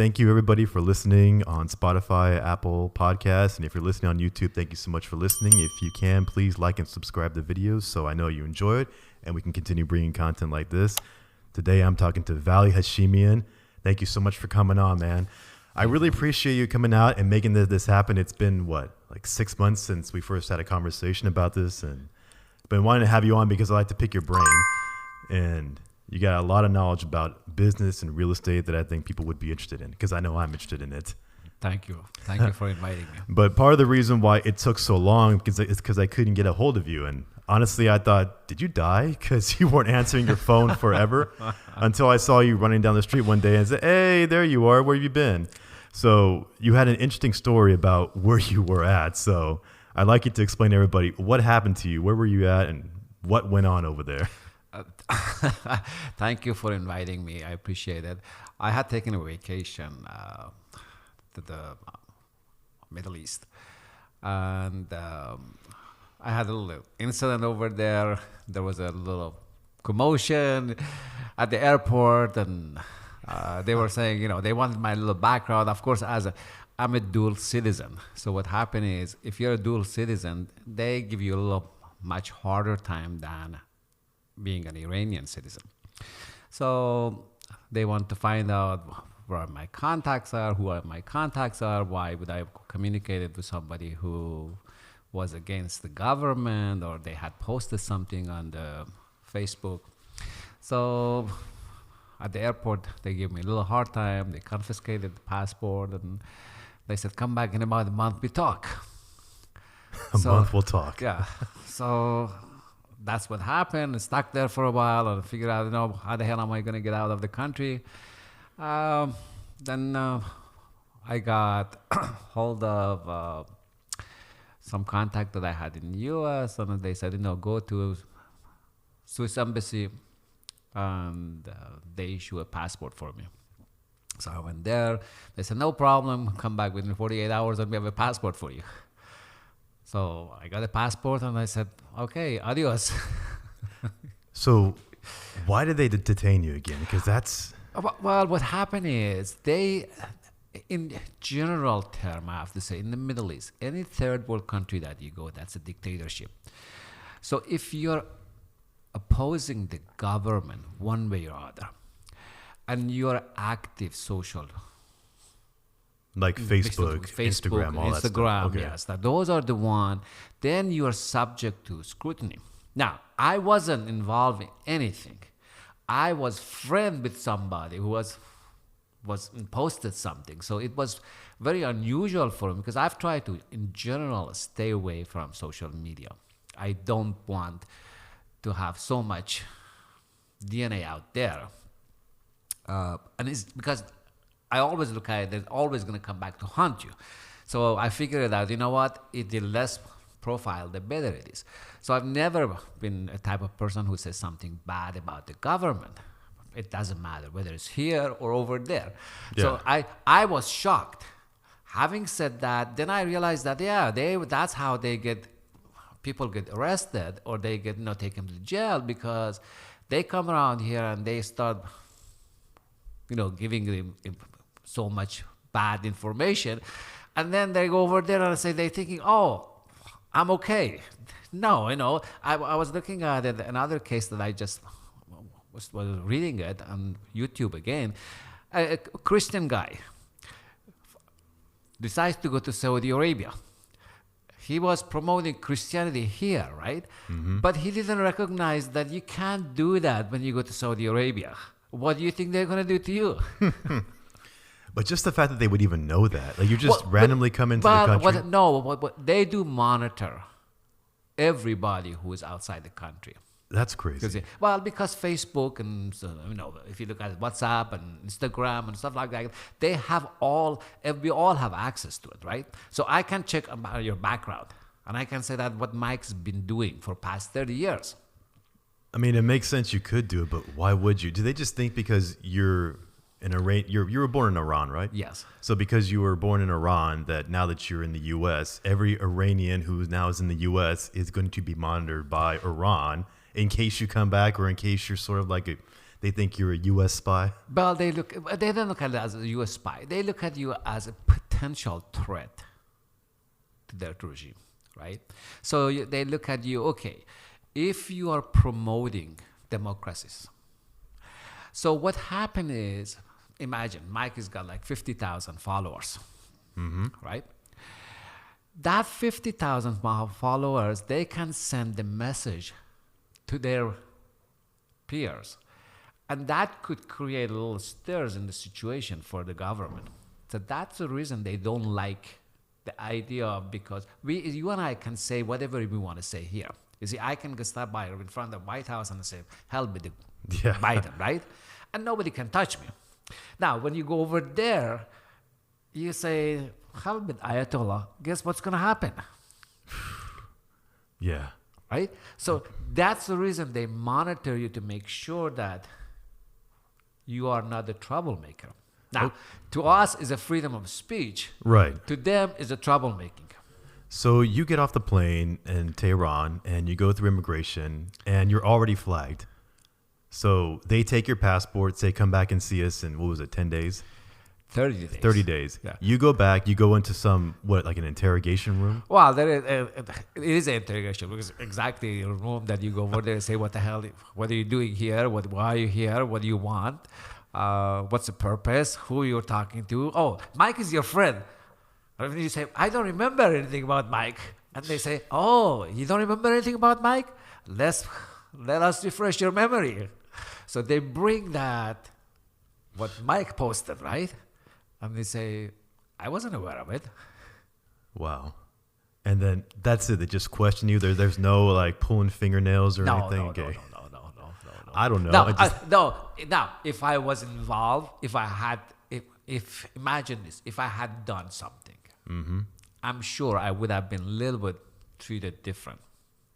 thank you everybody for listening on Spotify, Apple Podcasts, and if you're listening on YouTube, thank you so much for listening. If you can, please like and subscribe the videos so I know you enjoy it and we can continue bringing content like this. Today I'm talking to Vali Hashemian. Thank you so much for coming on, man. I really appreciate you coming out and making this happen. It's been like 6 months since we first had a conversation about this, and I've been wanting to have you on because I like to pick your brain, and you got a lot of knowledge about business and real estate that I think people would be interested in, because I know I'm interested in it. Thank you. Thank you for inviting me. But part of the reason why it took so long is because I couldn't get a hold of you. And honestly, I thought, did you die? Because you weren't answering your phone forever until I saw you running down the street one day and said, hey, there you are. Where have you been? So you had an interesting story about where you were at. So I'd like you to explain to everybody what happened to you. Where were you at and what went on over there? Thank you for inviting me. I appreciate it. I had taken a vacation to the Middle East, and I had a little incident over there. There was a little commotion at the airport, and they were saying, they wanted my little background. Of course, I'm a dual citizen. So what happened is, if you're a dual citizen, they give you a little much harder time than being an Iranian citizen. So they want to find out where my contacts are, who my contacts are, why would I have communicated with somebody who was against the government, or they had posted something on the Facebook. So at the airport, they gave me a little hard time. They confiscated the passport, and they said, come back in about a month, we talk. A month we'll talk. Yeah. So that's what happened. I stuck there for a while and figured out, how the hell am I going to get out of the country? Then I got hold of some contact that I had in the U.S., and they said, go to Swiss Embassy, and they issue a passport for me. So I went there. They said, no problem. Come back within 48 hours and we have a passport for you. So I got a passport, and I said, okay, adios. So why did they detain you again? Because that's... Well, what happened is in general term, I have to say, in the Middle East, any third world country that you go, that's a dictatorship. So if you're opposing the government one way or other, and you're active social, like Facebook, Instagram, all that stuff. Okay. Yes. Those are the one. Then you are subject to scrutiny. Now, I wasn't involved in anything. I was friend with somebody who was posted something. So it was very unusual for me, because I've tried to, in general, stay away from social media. I don't want to have so much DNA out there. And it's because I always look at it, they're always going to come back to haunt you. So I figured out, the less profile, the better it is. So I've never been a type of person who says something bad about the government. It doesn't matter whether it's here or over there. Yeah. So I was shocked. Having said that, then I realized that, that's how people get arrested, or they get taken to jail, because they come around here and they start, giving them so much bad information, and then they go over there and say they're thinking, oh, I'm okay. No, I was looking at another case that I just was reading it on YouTube again. A Christian guy decides to go to Saudi Arabia. He was promoting Christianity here, right? Mm-hmm. But he didn't recognize that you can't do that when you go to Saudi Arabia. What do you think they're going to do to you? But just the fact that they would even know that, like you just randomly come into the country. But they do monitor everybody who is outside the country. That's crazy. Because Facebook and if you look at WhatsApp and Instagram and stuff like that, we all have access to it, right? So I can check about your background, and I can say that what Mike's been doing for past 30 years. I mean, it makes sense you could do it, but why would you? Do they just think because you're you were born in Iran, right? Yes. So because you were born in Iran, that now that you're in the U.S., every Iranian who now is in the U.S. is going to be monitored by Iran in case you come back, or in case you're sort of like They think you're a U.S. spy. Well, they don't look at it as a U.S. spy. They look at you as a potential threat to their regime, right? So they look at you, okay, if you are promoting democracies. So what happened is, imagine Mike has got like 50,000 followers, right? That 50,000 followers, they can send the message to their peers. And that could create a little stirs in the situation for the government. So that's the reason they don't like the idea of, because you and I can say whatever we want to say here. You see, I can stop by in front of the White House and say, help with the Biden, right? And nobody can touch me. Now, when you go over there, you say, help with Ayatollah, guess what's going to happen? Yeah. Right? So that's the reason they monitor you, to make sure that you are not a troublemaker. Now, to us is a freedom of speech. Right. To them is a troublemaking. So you get off the plane in Tehran and you go through immigration and you're already flagged. So they take your passport, say, come back and see us in, what was it, 10 days? 30 days. 30 days. Yeah. You go back, you go into some, like an interrogation room? Well, it is an interrogation, because exactly a room that you go over there and say, what the hell, what are you doing here? Why are you here? What do you want? What's the purpose? Who you're talking to? Oh, Mike is your friend. And you say, I don't remember anything about Mike. And they say, oh, you don't remember anything about Mike? Let us refresh your memory. So they bring that, what Mike posted, right? And they say, I wasn't aware of it. Wow. And then that's it. They just question you. There's no like pulling fingernails or anything. No. I don't know. Now, if I was involved, if imagine this, if I had done something, I'm sure I would have been a little bit treated different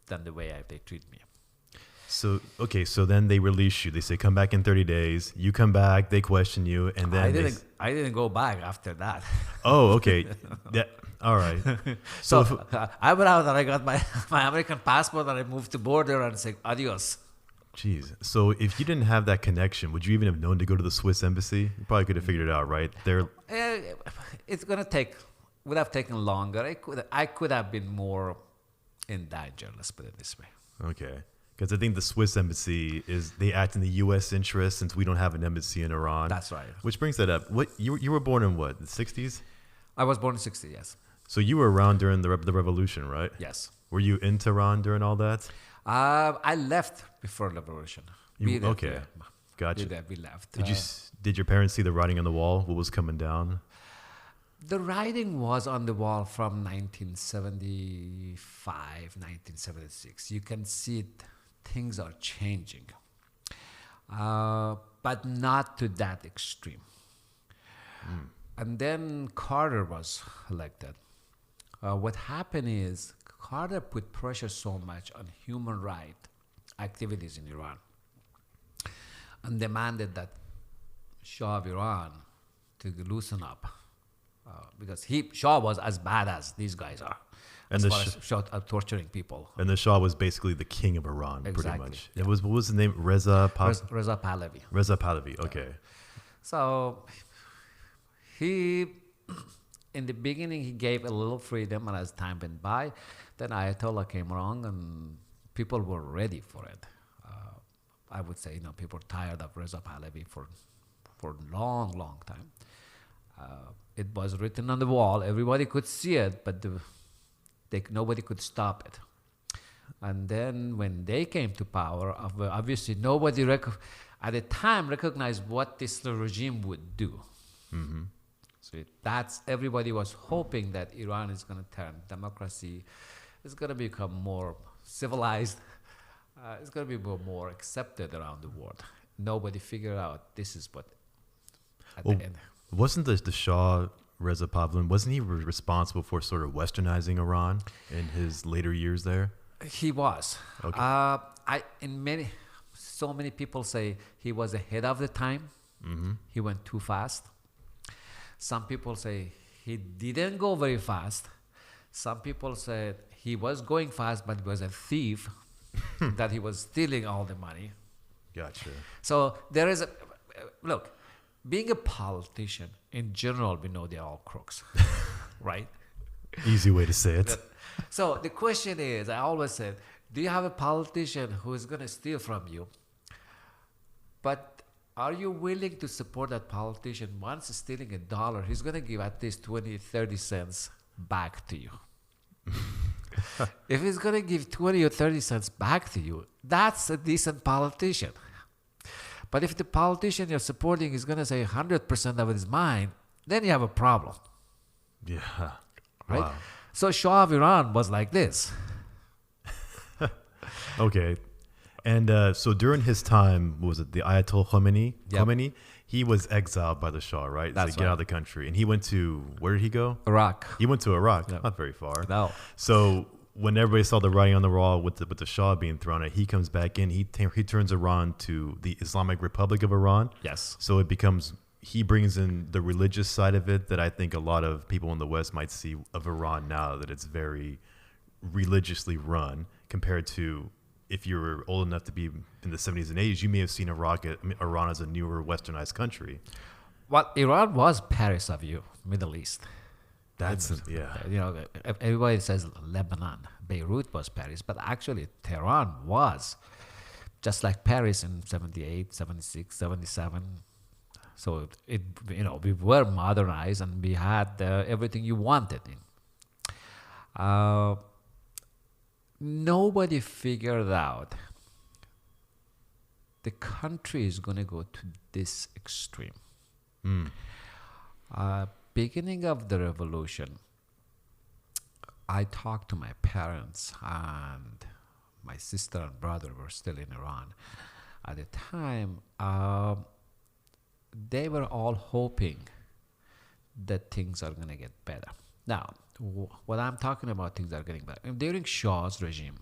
than the way they treat me. So, okay, so then they release you. They say, come back in 30 days. You come back, they question you, and then I didn't go back after that. Oh, okay. All right. So I went out and I got my American passport and I moved to border and said, adios. Jeez. So if you didn't have that connection, would you even have known to go to the Swiss embassy? You probably could have figured it out, right? It's going to would have taken longer. I could have been more in danger, let's put it this way. Okay. Because I think the Swiss embassy they act in the U.S. interest, since we don't have an embassy in Iran. That's right. Which brings that up. What you were born in what, the 60s? I was born in 60, yes. So you were around during the revolution, right? Yes. Were you in Tehran during all that? I left before the revolution. Okay. Gotcha. We left. Did your parents see the writing on the wall? What was coming down? The writing was on the wall from 1975, 1976. You can see it. Things are changing, but not to that extreme. And then Carter was elected. What happened is Carter put pressure so much on human rights activities in Iran and demanded that Shah of Iran to loosen up, because Shah was as bad as these guys are. And as far as Shah torturing people. And the Shah was basically the king of Iran, Exactly, pretty much. yeah. What was the name? Reza Pahlavi. Reza Pahlavi, okay. So he, in the beginning, he gave a little freedom, and as time went by, then Ayatollah came along, and people were ready for it. I would say, people were tired of Reza Pahlavi for a long, long time. It was written on the wall. Everybody could see it, but nobody could stop it. And then when they came to power, obviously nobody at the time recognized what this regime would do. So everybody was hoping that Iran is going to turn democracy. It's going to become more civilized. It's going to be more accepted around the world. Nobody figured out this is what the end. Wasn't the Shah Reza Pahlavi, wasn't he responsible for sort of westernizing Iran in his later years there? He was. Okay. So many people say he was ahead of the time. He went too fast. Some people say he didn't go very fast. Some people said he was going fast, but he was a thief, that he was stealing all the money. Gotcha. So there is a look. Being a politician in general, we know they're all crooks, right? Easy way to say it. So the question is, I always said, do you have a politician who is going to steal from you? But are you willing to support that politician? Once he's stealing $1, he's going to give at least 20, 30 cents back to you. If he's going to give 20 or 30 cents back to you, that's a decent politician. But if the politician you're supporting is going to say 100% of it is mine, then you have a problem. Yeah. Right? Wow. So Shah of Iran was like this. Okay. And so during his time, what was it the Ayatollah Khomeini? Yep. Khomeini, he was exiled by the Shah, right? That's Get out of the country. And he went to, where did he go? Iraq. He went to Iraq. Yep. Not very far. No. So when everybody saw the writing on the wall with the Shah being thrown out, he comes back in. He turns Iran to the Islamic Republic of Iran. Yes. So it becomes, he brings in the religious side of it that I think a lot of people in the West might see of Iran now, that it's very religiously run compared to if you were old enough to be in the 70s and 80s, you may have seen Iran as a newer westernized country. Well, Iran was Paris of you, Middle East. That's, yeah. You know, everybody says Lebanon, Beirut was Paris, but actually Tehran was just like Paris in 78, 76, 77. So it you know, we were modernized and we had everything you wanted. Nobody figured out the country is going to go to this extreme. Beginning of the revolution, I talked to my parents, and my sister and brother were still in Iran. At the time, they were all hoping that things are going to get better. Now, what I'm talking about, things are getting better. During Shah's regime,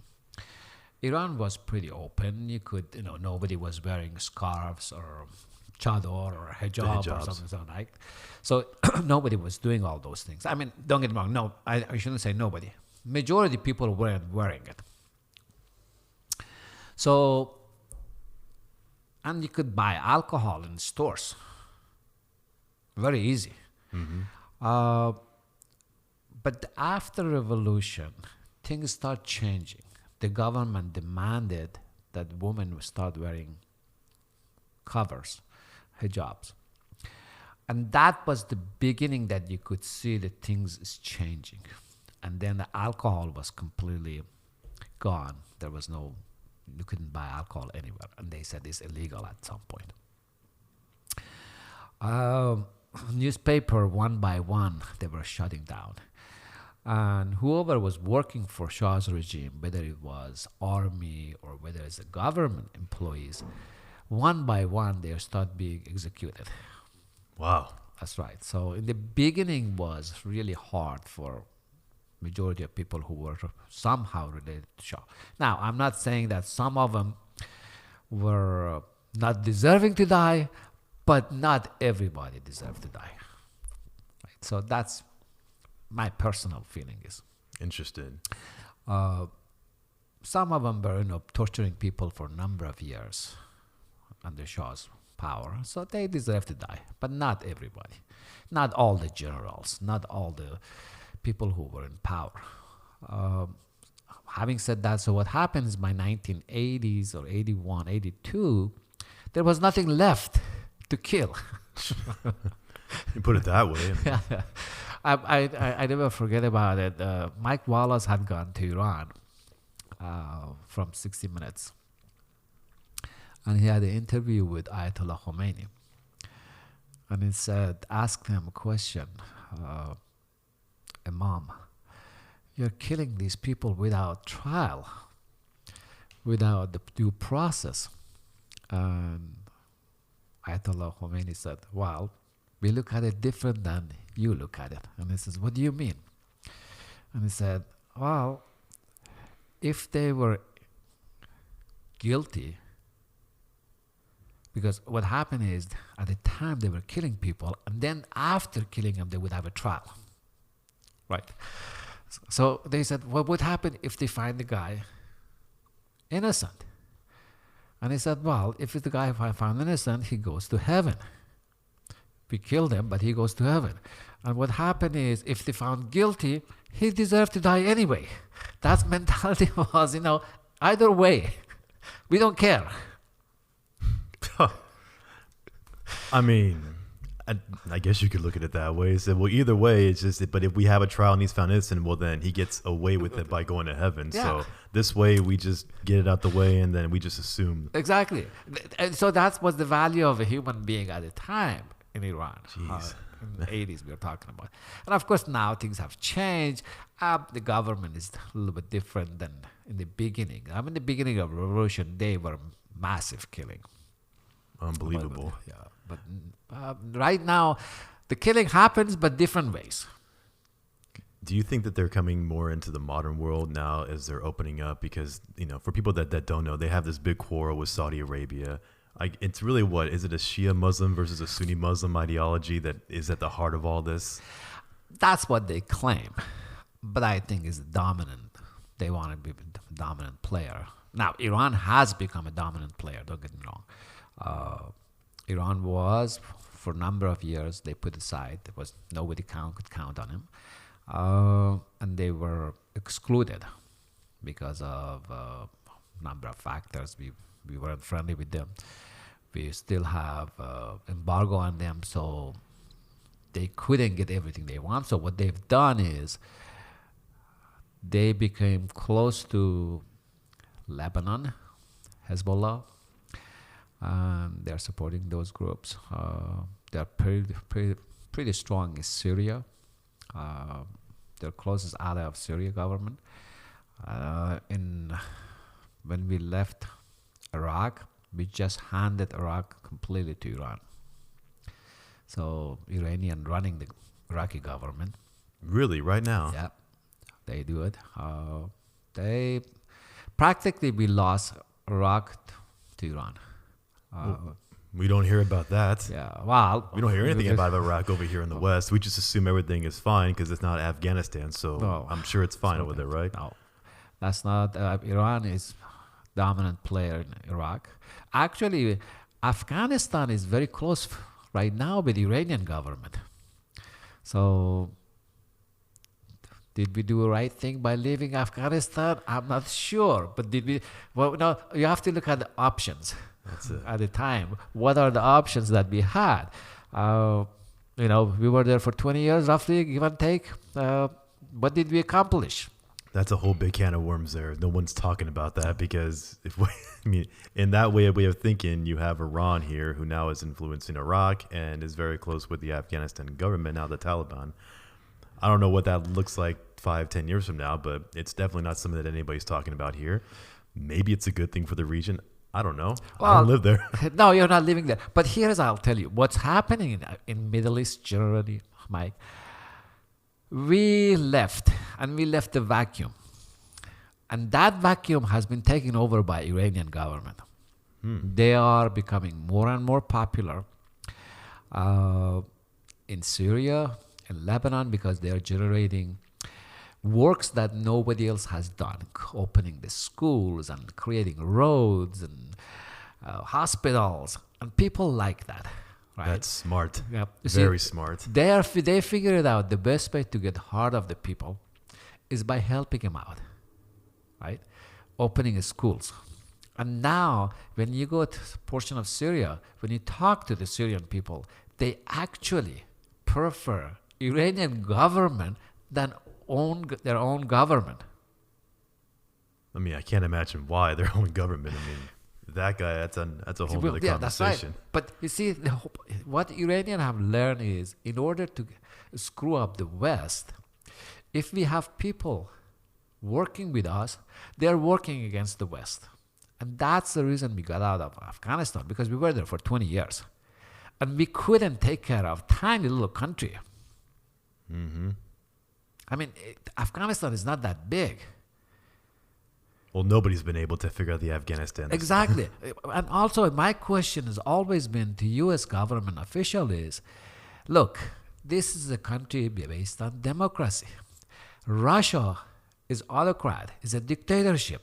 Iran was pretty open. You could, you know, nobody was wearing scarves or chador or hijab or something like that. So nobody was doing all those things. I mean, don't get me wrong. No, I shouldn't say nobody. Majority of people weren't wearing it. So, and you could buy alcohol in stores. Very easy. Mm-hmm. But after revolution, things start changing. The government demanded that women start wearing covers, hijabs. And that was the beginning that you could see that things is changing. And then the alcohol was completely gone. There was no, you couldn't buy alcohol anywhere. And they said it's illegal at some point. Newspaper, one by one, they were shutting down. And whoever was working for Shah's regime, whether it was army or whether it's the government employees, one by one, they start being executed. Wow. That's right. So in the beginning was really hard for majority of people who were somehow related to Shah. Now, I'm not saying that some of them were not deserving to die, but not everybody deserved to die. Right? So that's my personal feeling is. Interesting. Some of them were, you know, torturing people for a number of years under Shah's power, so they deserve to die, but not everybody. Not all the generals, not all the people who were in power. Having said that, so what happens by 1980s or 81, 82, there was nothing left to kill. You put it that way. Yeah. I never forget about it. Mike Wallace had gone to Iran from 60 Minutes. And he had an interview with Ayatollah Khomeini. And he said, asked him a question, Imam, you're killing these people without trial, without the due process. And Ayatollah Khomeini said, well, we look at it different than you look at it. And he says, what do you mean? And he said, well, if they were guilty, because what happened is, at the time they were killing people, and then after killing them, they would have a trial. Right? So they said, what would happen if they find the guy innocent? And he said, well, if the guy found innocent, he goes to heaven. We killed him, but he goes to heaven. And what happened is, if they found guilty, he deserved to die anyway. That mentality was, either way, we don't care. I mean, I guess you could look at it that way. So, well, either way, it's just, but if we have a trial and he's found innocent, well, then he gets away with it by going to heaven. Yeah. So this way, we just get it out the way, and then we just assume. Exactly. And so that was the value of a human being at the time in Iran. Jeez. In the 80s we were talking about. And of course now things have changed. The government is a little bit different than in the beginning. In the beginning of revolution, they were massive killing. Unbelievable. But right now, the killing happens, but different ways. Do you think that they're coming more into the modern world now as they're opening up? Because, for people that don't know, they have this big quarrel with Saudi Arabia. It's really what? Is it a Shia Muslim versus a Sunni Muslim ideology that is at the heart of all this? That's what they claim. But I think it's dominant. They want to be a dominant player. Now, Iran has become a dominant player, don't get me wrong. Iran was, for a number of years, they put aside. There was nobody could count on him. And they were excluded because of a number of factors. We weren't friendly with them. We still have embargo on them, so they couldn't get everything they want. So what they've done is they became close to Lebanon, Hezbollah. They're supporting those groups. They're pretty strong in Syria. They're closest ally of Syria government. When we left Iraq, we just handed Iraq completely to Iran. So Iranian running the Iraqi government. Really, right now? Yeah, they do it. They practically we lost Iraq to Iran. We don't hear about that. Yeah, well, We don't hear anything about Iraq over here in the West. We just assume everything is fine because it's not Afghanistan. So No. I'm sure it's fine over there, right? No, that's not. Iran is dominant player in Iraq. Actually, Afghanistan is very close right now with the Iranian government. So, did we do the right thing by leaving Afghanistan? I'm not sure. But did we? Well, no. You have to look at the options. That's it. At the time. What are the options that we had? We were there for 20 years, roughly, give and take. What did we accomplish? That's a whole big can of worms there. No one's talking about that because in that way of thinking, you have Iran here who now is influencing Iraq and is very close with the Afghanistan government, now the Taliban. I don't know what that looks like 5-10 years from now, but it's definitely not something that anybody's talking about here. Maybe it's a good thing for the region. I don't know. I don't live there. No, you're not living there. But I'll tell you, what's happening in Middle East generally, Mike, we left the vacuum. And that vacuum has been taken over by Iranian government. They are becoming more and more popular in Syria and Lebanon because they are generating works that nobody else has done, opening the schools and creating roads and hospitals, and people like that. Right? That's smart. Yep. Very smart. They figured out the best way to get heart of the people is by helping them out, right? Opening schools. And now, when you go to a portion of Syria, when you talk to the Syrian people, they actually prefer Iranian government than their own government. I mean, I can't imagine why their own government. I mean, that guy, that's a whole other conversation. That's right. But you see, what Iranians have learned is, in order to screw up the West, if we have people working with us, they're working against the West. And that's the reason we got out of Afghanistan, because we were there for 20 years. And we couldn't take care of a tiny little country. Mm-hmm. I mean, Afghanistan is not that big. Well, nobody's been able to figure out the Afghanistan. Exactly. And also, my question has always been to U.S. government official is, look, this is a country based on democracy. Russia is autocrat, is a dictatorship.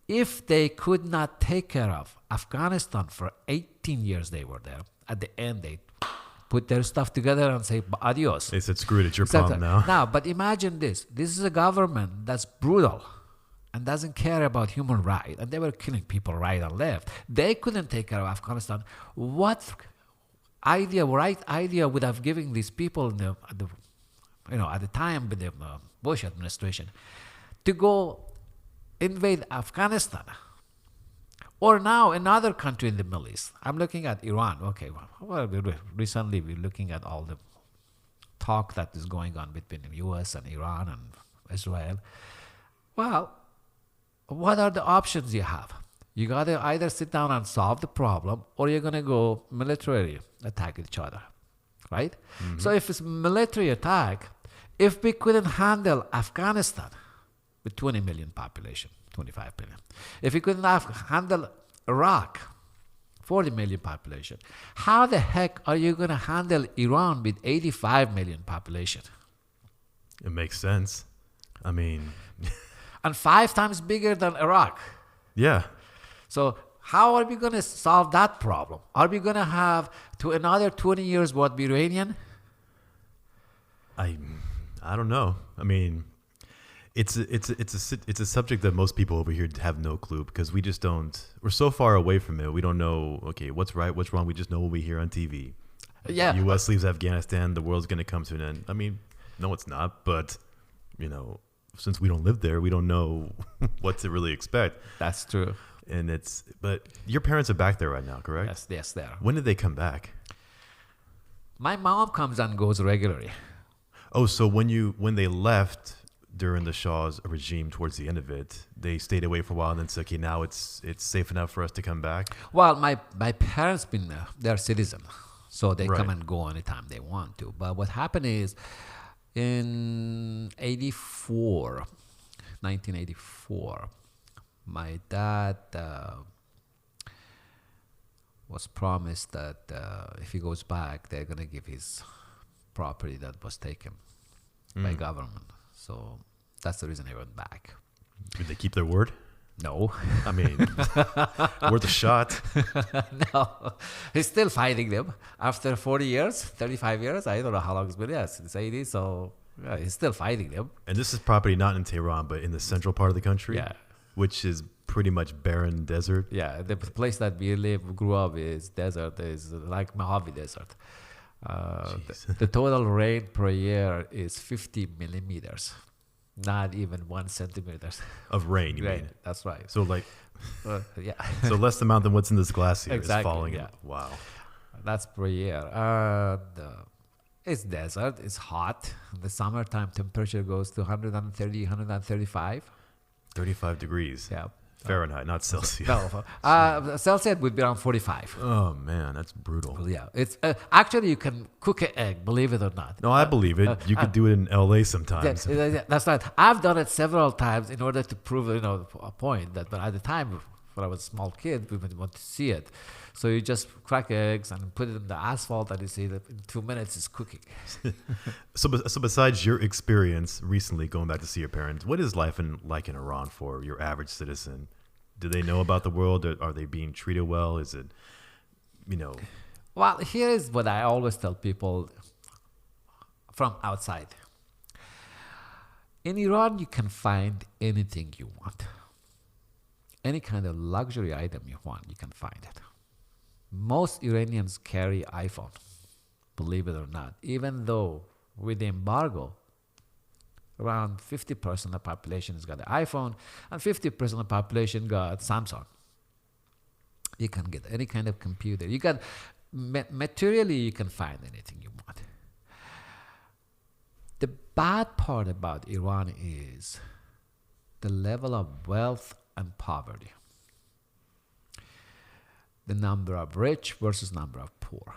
If they could not take care of Afghanistan for 18 years they were there, at the end they put their stuff together and say adios. They said, screw it, it's your problem now. Now, but imagine this. This is a government that's brutal and doesn't care about human rights. And they were killing people right and left. They couldn't take care of Afghanistan. What right idea would have given these people at the time with the Bush administration to go invade Afghanistan? Or now another country in the Middle East. I'm looking at Iran. Okay, well, recently we're looking at all the talk that is going on between the U.S. and Iran and Israel. Well, what are the options you have? You got to either sit down and solve the problem, or you're going to go militarily attack each other, right? Mm-hmm. So if it's military attack, if we couldn't handle Afghanistan with 20 million population, 25 million. If we couldn't handle Iraq, 40 million population, how the heck are you going to handle Iran with 85 million population? It makes sense. I mean... and 5 times bigger than Iraq. Yeah. So how are we going to solve that problem? Are we going to have to another 20 years what be Iranian? I don't know. I mean... It's a subject that most people over here have no clue, because we just don't. We're so far away from it. We don't know. Okay, what's right, what's wrong. We just know what we hear on TV. Yeah. U.S. leaves Afghanistan. The world's going to come to an end. I mean, no, it's not. But since we don't live there, we don't know what to really expect. That's true. But your parents are back there right now, correct? Yes, they are. When did they come back? My mom comes and goes regularly. Oh, so when they left during the Shah's regime, towards the end of it, they stayed away for a while and then said, okay, now it's safe enough for us to come back? Well, my parents they're citizens, so they Right. come and go anytime they want to. But what happened is, in 1984, my dad was promised that if he goes back, they're going to give his property that was taken by government. So that's the reason he went back. Did they keep their word? No. I mean, worth a shot. No. He's still fighting them after 40 years, 35 years. I don't know how long it's been. Yes, it's 80. So yeah, he's still fighting them. And this is property not in Tehran, but in the central part of the country? Yeah. Which is pretty much barren desert? Yeah, the place that we grew up is desert. Is like Mojave Desert. The total rain per year is 50 millimeters, not even 1 centimeter of rain. You mean? That's right. So yeah. So less amount than what's in this glass here Exactly, is falling. yeah. Wow. That's per year. It's desert. It's hot. The summertime temperature goes to 130, 135. 35 degrees. Yeah. Fahrenheit, not Celsius. No, Celsius would be around 45. Oh man, that's brutal. Yeah, it's actually you can cook an egg, believe it or not. No, I believe it. You could do it in LA sometimes. That's right. I've done it several times in order to prove, a point that. But at the time, when I was a small kid, we would want to see it. So you just crack eggs and put it in the asphalt, and you see that in 2 minutes it's cooking. So besides your experience recently going back to see your parents, what is life like in Iran for your average citizen? Do they know about the world? Are they being treated well? Is it, Well, here is what I always tell people from outside. In Iran, you can find anything you want. Any kind of luxury item you want, you can find it. Most Iranians carry iPhone, believe it or not, even though with the embargo, around 50% of the population has got an iPhone and 50% of the population got Samsung. You can get any kind of computer. You can, materially, you can find anything you want. The bad part about Iran is the level of wealth and poverty. The number of rich versus number of poor.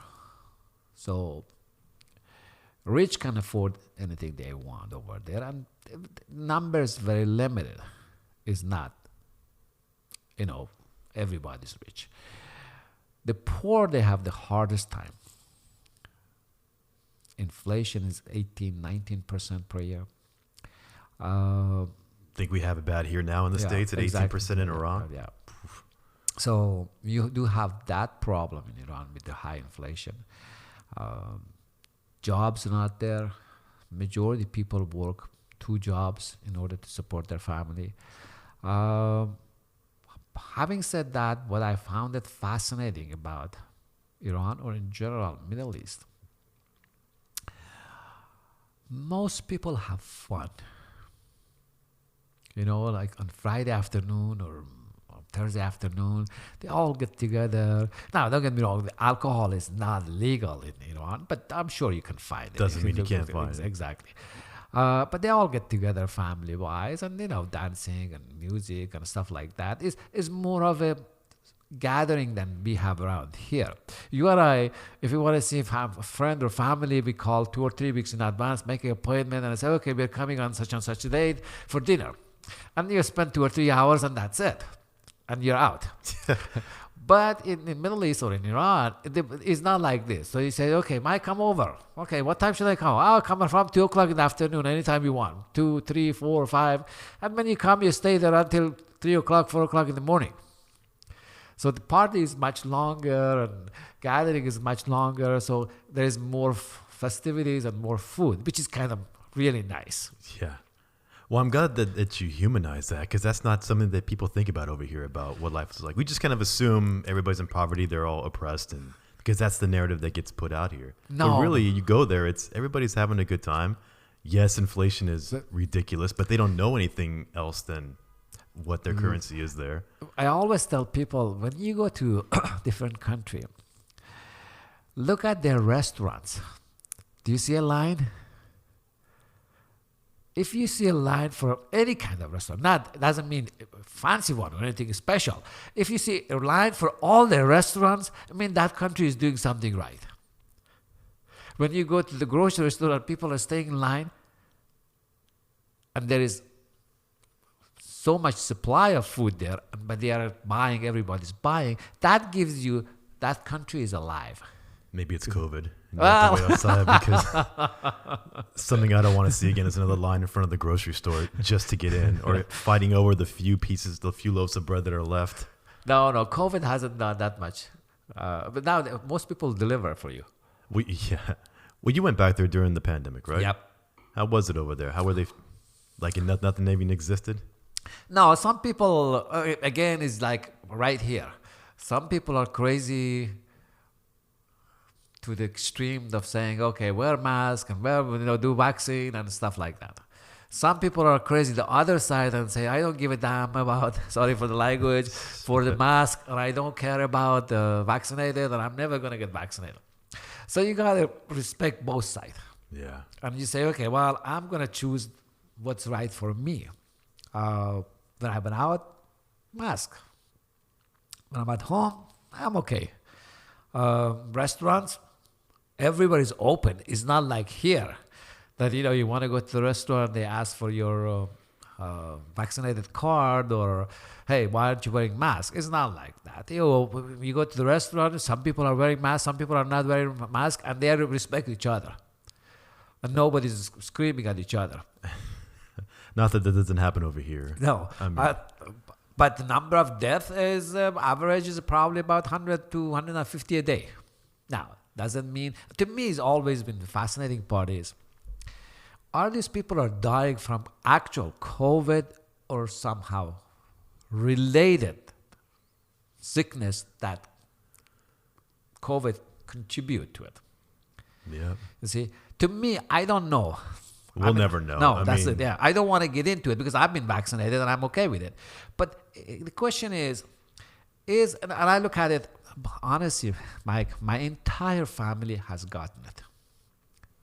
So rich can afford anything they want over there, and numbers very limited. It's not, everybody's rich. The poor, they have the hardest time. Inflation is 18, 19% per year. think we have it bad here now in the States at 18% in Iran. Yeah. So you do have that problem in Iran with the high inflation. Jobs are not there. Majority of people work 2 jobs in order to support their family. Having said that, what I found it fascinating about Iran, or in general Middle East, most people have fun. Like on Friday afternoon or Thursday afternoon, they all get together. Now, don't get me wrong, the alcohol is not legal in Iran, but I'm sure you can find it. Doesn't mean you can't find it. Exactly. But they all get together family-wise, and dancing and music and stuff like that is more of a gathering than we have around here. You or I, if you want to see if have a friend or family, we call 2 or 3 weeks in advance, make an appointment, and I say, okay, we're coming on such and such a date for dinner. And you spend 2 or 3 hours, and that's it. And you're out. But in Middle East or in Iran, it's not like this. So you say, okay, Mike, come over. Okay, what time should I come? I'll come from 2 o'clock in the afternoon, anytime you want. 2, 3, 4, 5. And when you come, you stay there until 3 o'clock, 4 o'clock in the morning. So the party is much longer and gathering is much longer. So there's more festivities and more food, which is kind of really nice. Yeah. Well, I'm glad that you humanize that, because that's not something that people think about over here about what life is like. We just kind of assume everybody's in poverty, they're all oppressed, and because that's the narrative that gets put out here. No. But really, you go there, it's everybody's having a good time. Yes, inflation is ridiculous, but they don't know anything else than what their currency is there. I always tell people, when you go to different country, look at their restaurants. Do you see a line? If you see a line for any kind of restaurant, doesn't mean a fancy one or anything special. If you see a line for all their restaurants, I mean that country is doing something right. When you go to the grocery store and people are staying in line, and there is so much supply of food there, but they are buying, everybody's buying, that gives you, that country is alive. Maybe it's COVID. You have to wait outside because something I don't want to see again is another line in front of the grocery store just to get in, or fighting over the few loaves of bread that are left. No, COVID hasn't done that much. But now most people deliver for you. Well, you went back there during the pandemic, right? Yep. How was it over there? How were they? Like nothing even existed? No, some people, again, is like right here. Some people are crazy to the extreme of saying, okay, wear mask and do vaccine and stuff like that. Some people are crazy the other side and say, I don't give a damn about, sorry for the language, for the mask, and I don't care about the vaccinated, and I'm never going to get vaccinated. So you got to respect both sides. Yeah. And you say, okay, well, I'm going to choose what's right for me. When I've been out, mask. When I'm at home, I'm okay. Restaurants, everybody's open. It's not like here that, you want to go to the restaurant, they ask for your vaccinated card, or, hey, why aren't you wearing mask? It's not like that. You go to the restaurant, some people are wearing masks, some people are not wearing masks, and they respect each other. And nobody's screaming at each other. Not that doesn't happen over here. No. But the number of deaths is, average is probably about 100 to 150 a day. Now, doesn't mean, to me, it's always been the fascinating part is, are these people are dying from actual COVID or somehow related sickness that COVID contribute to it? Yeah. You see, to me, I don't know. We'll never know. No, that's it. Yeah, I don't want to get into it because I've been vaccinated and I'm okay with it. But the question is, and I look at it, honestly, Mike, my entire family has gotten it.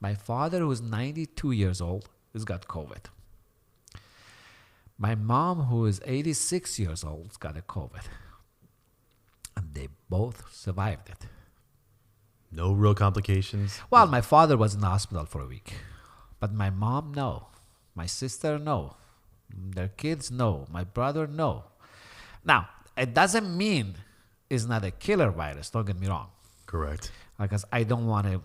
My father, who is 92 years old, has got COVID. My mom, who is 86 years old, has got a COVID. And they both survived it. No real complications? Well, my father was in the hospital for a week. But my mom, no. My sister, no. Their kids, no. My brother, no. Now, it doesn't mean it's not a killer virus. Don't get me wrong. Correct. Because I don't want to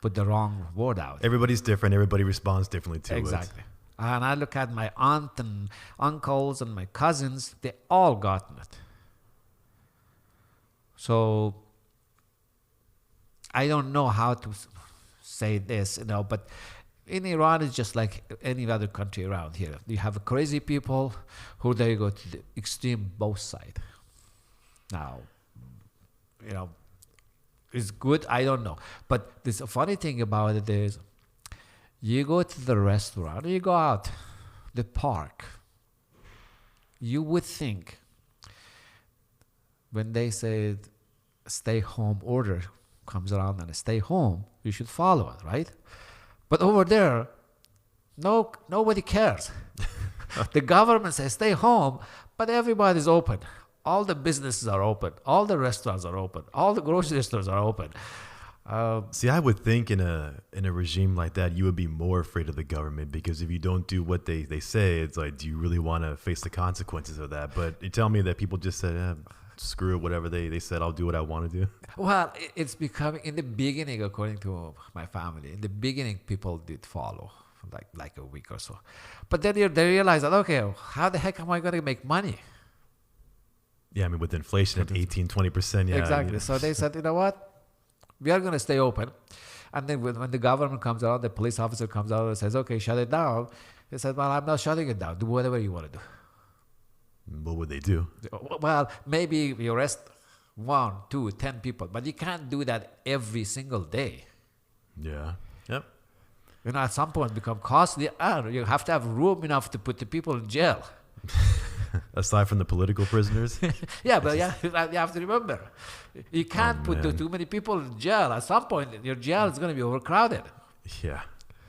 put the wrong word out. Everybody's different. Everybody responds differently to it. Exactly. And I look at my aunt and uncles and my cousins, they all gotten it. So I don't know how to say this, but in Iran, it's just like any other country around here. You have crazy people who they go to the extreme both sides. Now, it's good, I don't know. But this funny thing about it is, you go to the restaurant, you go out, the park, you would think when they say stay home order comes around and stay home, you should follow it, right? But over there, nobody cares. The government says stay home, but everybody's open. All the businesses are open. All the restaurants are open. All the grocery stores are open. See, I would think in a regime like that, you would be more afraid of the government, because if you don't do what they say, it's like, do you really want to face the consequences of that? But you tell me that people just said, screw it, whatever they said, I'll do what I want to do. Well, it's becoming, in the beginning, according to my family, in the beginning, people did follow for like a week or so. But then they realized that, okay, how the heck am I going to make money? Yeah, I mean, with inflation at 18-20%, yeah. Exactly. I mean, So they said, you know what? We are going to stay open. And then when the government comes out, the police officer comes out and says, okay, shut it down. They said, well, I'm not shutting it down. Do whatever you want to do. what would they do? Well, maybe you arrest 1, 2, 10 people, but you can't do that every single day. Yeah. Yep. At some point become costly. You have to have room enough to put the people in jail. Aside from the political prisoners? Yeah, but you have to remember, you can't put too many people in jail. At some point, your jail is going to be overcrowded. Yeah.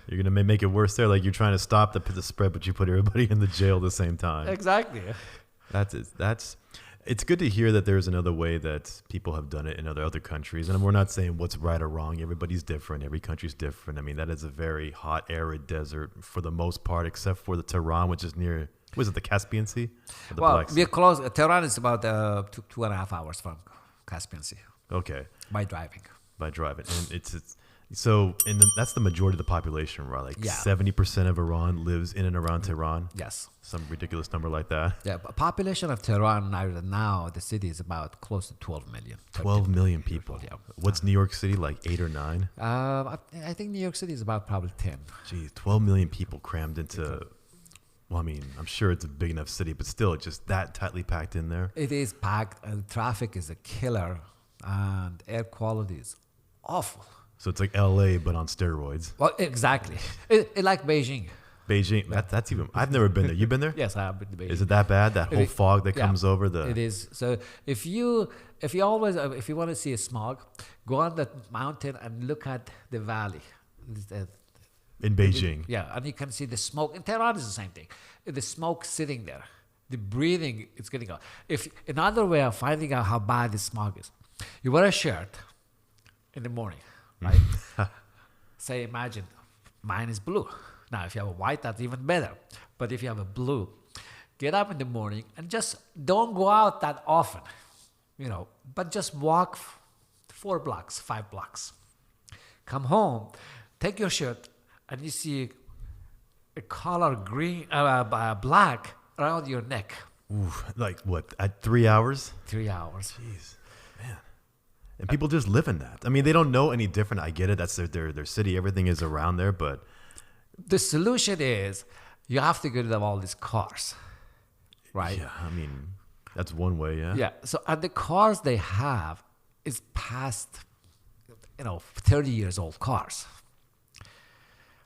You're going to make it worse there. Like, you're trying to stop the spread, but you put everybody in the jail at the same time. Exactly. It's good to hear that there's another way that people have done it in other countries. And we're not saying what's right or wrong. Everybody's different. Every country's different. I mean, that is a very hot, arid desert for the most part, except for the Tehran, which is near, was it the Caspian Sea? Or the Black Sea? We're close. Tehran is about 2.5 hours from Caspian Sea. Okay. By driving. And that's the majority of the population, right? Like 70% of Iran lives in and around Tehran. Yes. Some ridiculous number like that. Yeah, population of Tehran now, the city is about close to 12 million. 12 million people. Yeah. What's New York City, like 8 or 9? I think New York City is about probably 10. Geez, 12 million people crammed into, well, I mean, I'm sure it's a big enough city, but still, just that tightly packed in there. It is packed, and traffic is a killer, and air quality is awful. So it's like LA, but on steroids. Well, exactly. It like Beijing. Beijing, that's even, I've never been there. You been there? Yes, I have been to Beijing. Is it that bad? That whole fog that comes over the... It is. So if you want to see a smog, go on the mountain and look at the valley. In Beijing. Yeah, and you can see the smoke. In Tehran is the same thing. The smoke sitting there. The breathing, it's getting out. If another way of finding out how bad the smog is, you wear a shirt in the morning, right? Say, imagine, mine is blue. Now, if you have a white, that's even better. But if you have a blue, get up in the morning and just don't go out that often, but just walk 4 blocks, 5 blocks. Come home, take your shirt, and you see a color black around your neck. Ooh, like what, at 3 hours? 3 hours. Jeez, man. And people just live in that. I mean, they don't know any different. I get it. That's their city. Everything is around there, but... The solution is you have to get rid of all these cars, right? Yeah, I mean, that's one way, yeah. Yeah, so and the cars they have is past, 30 years old cars.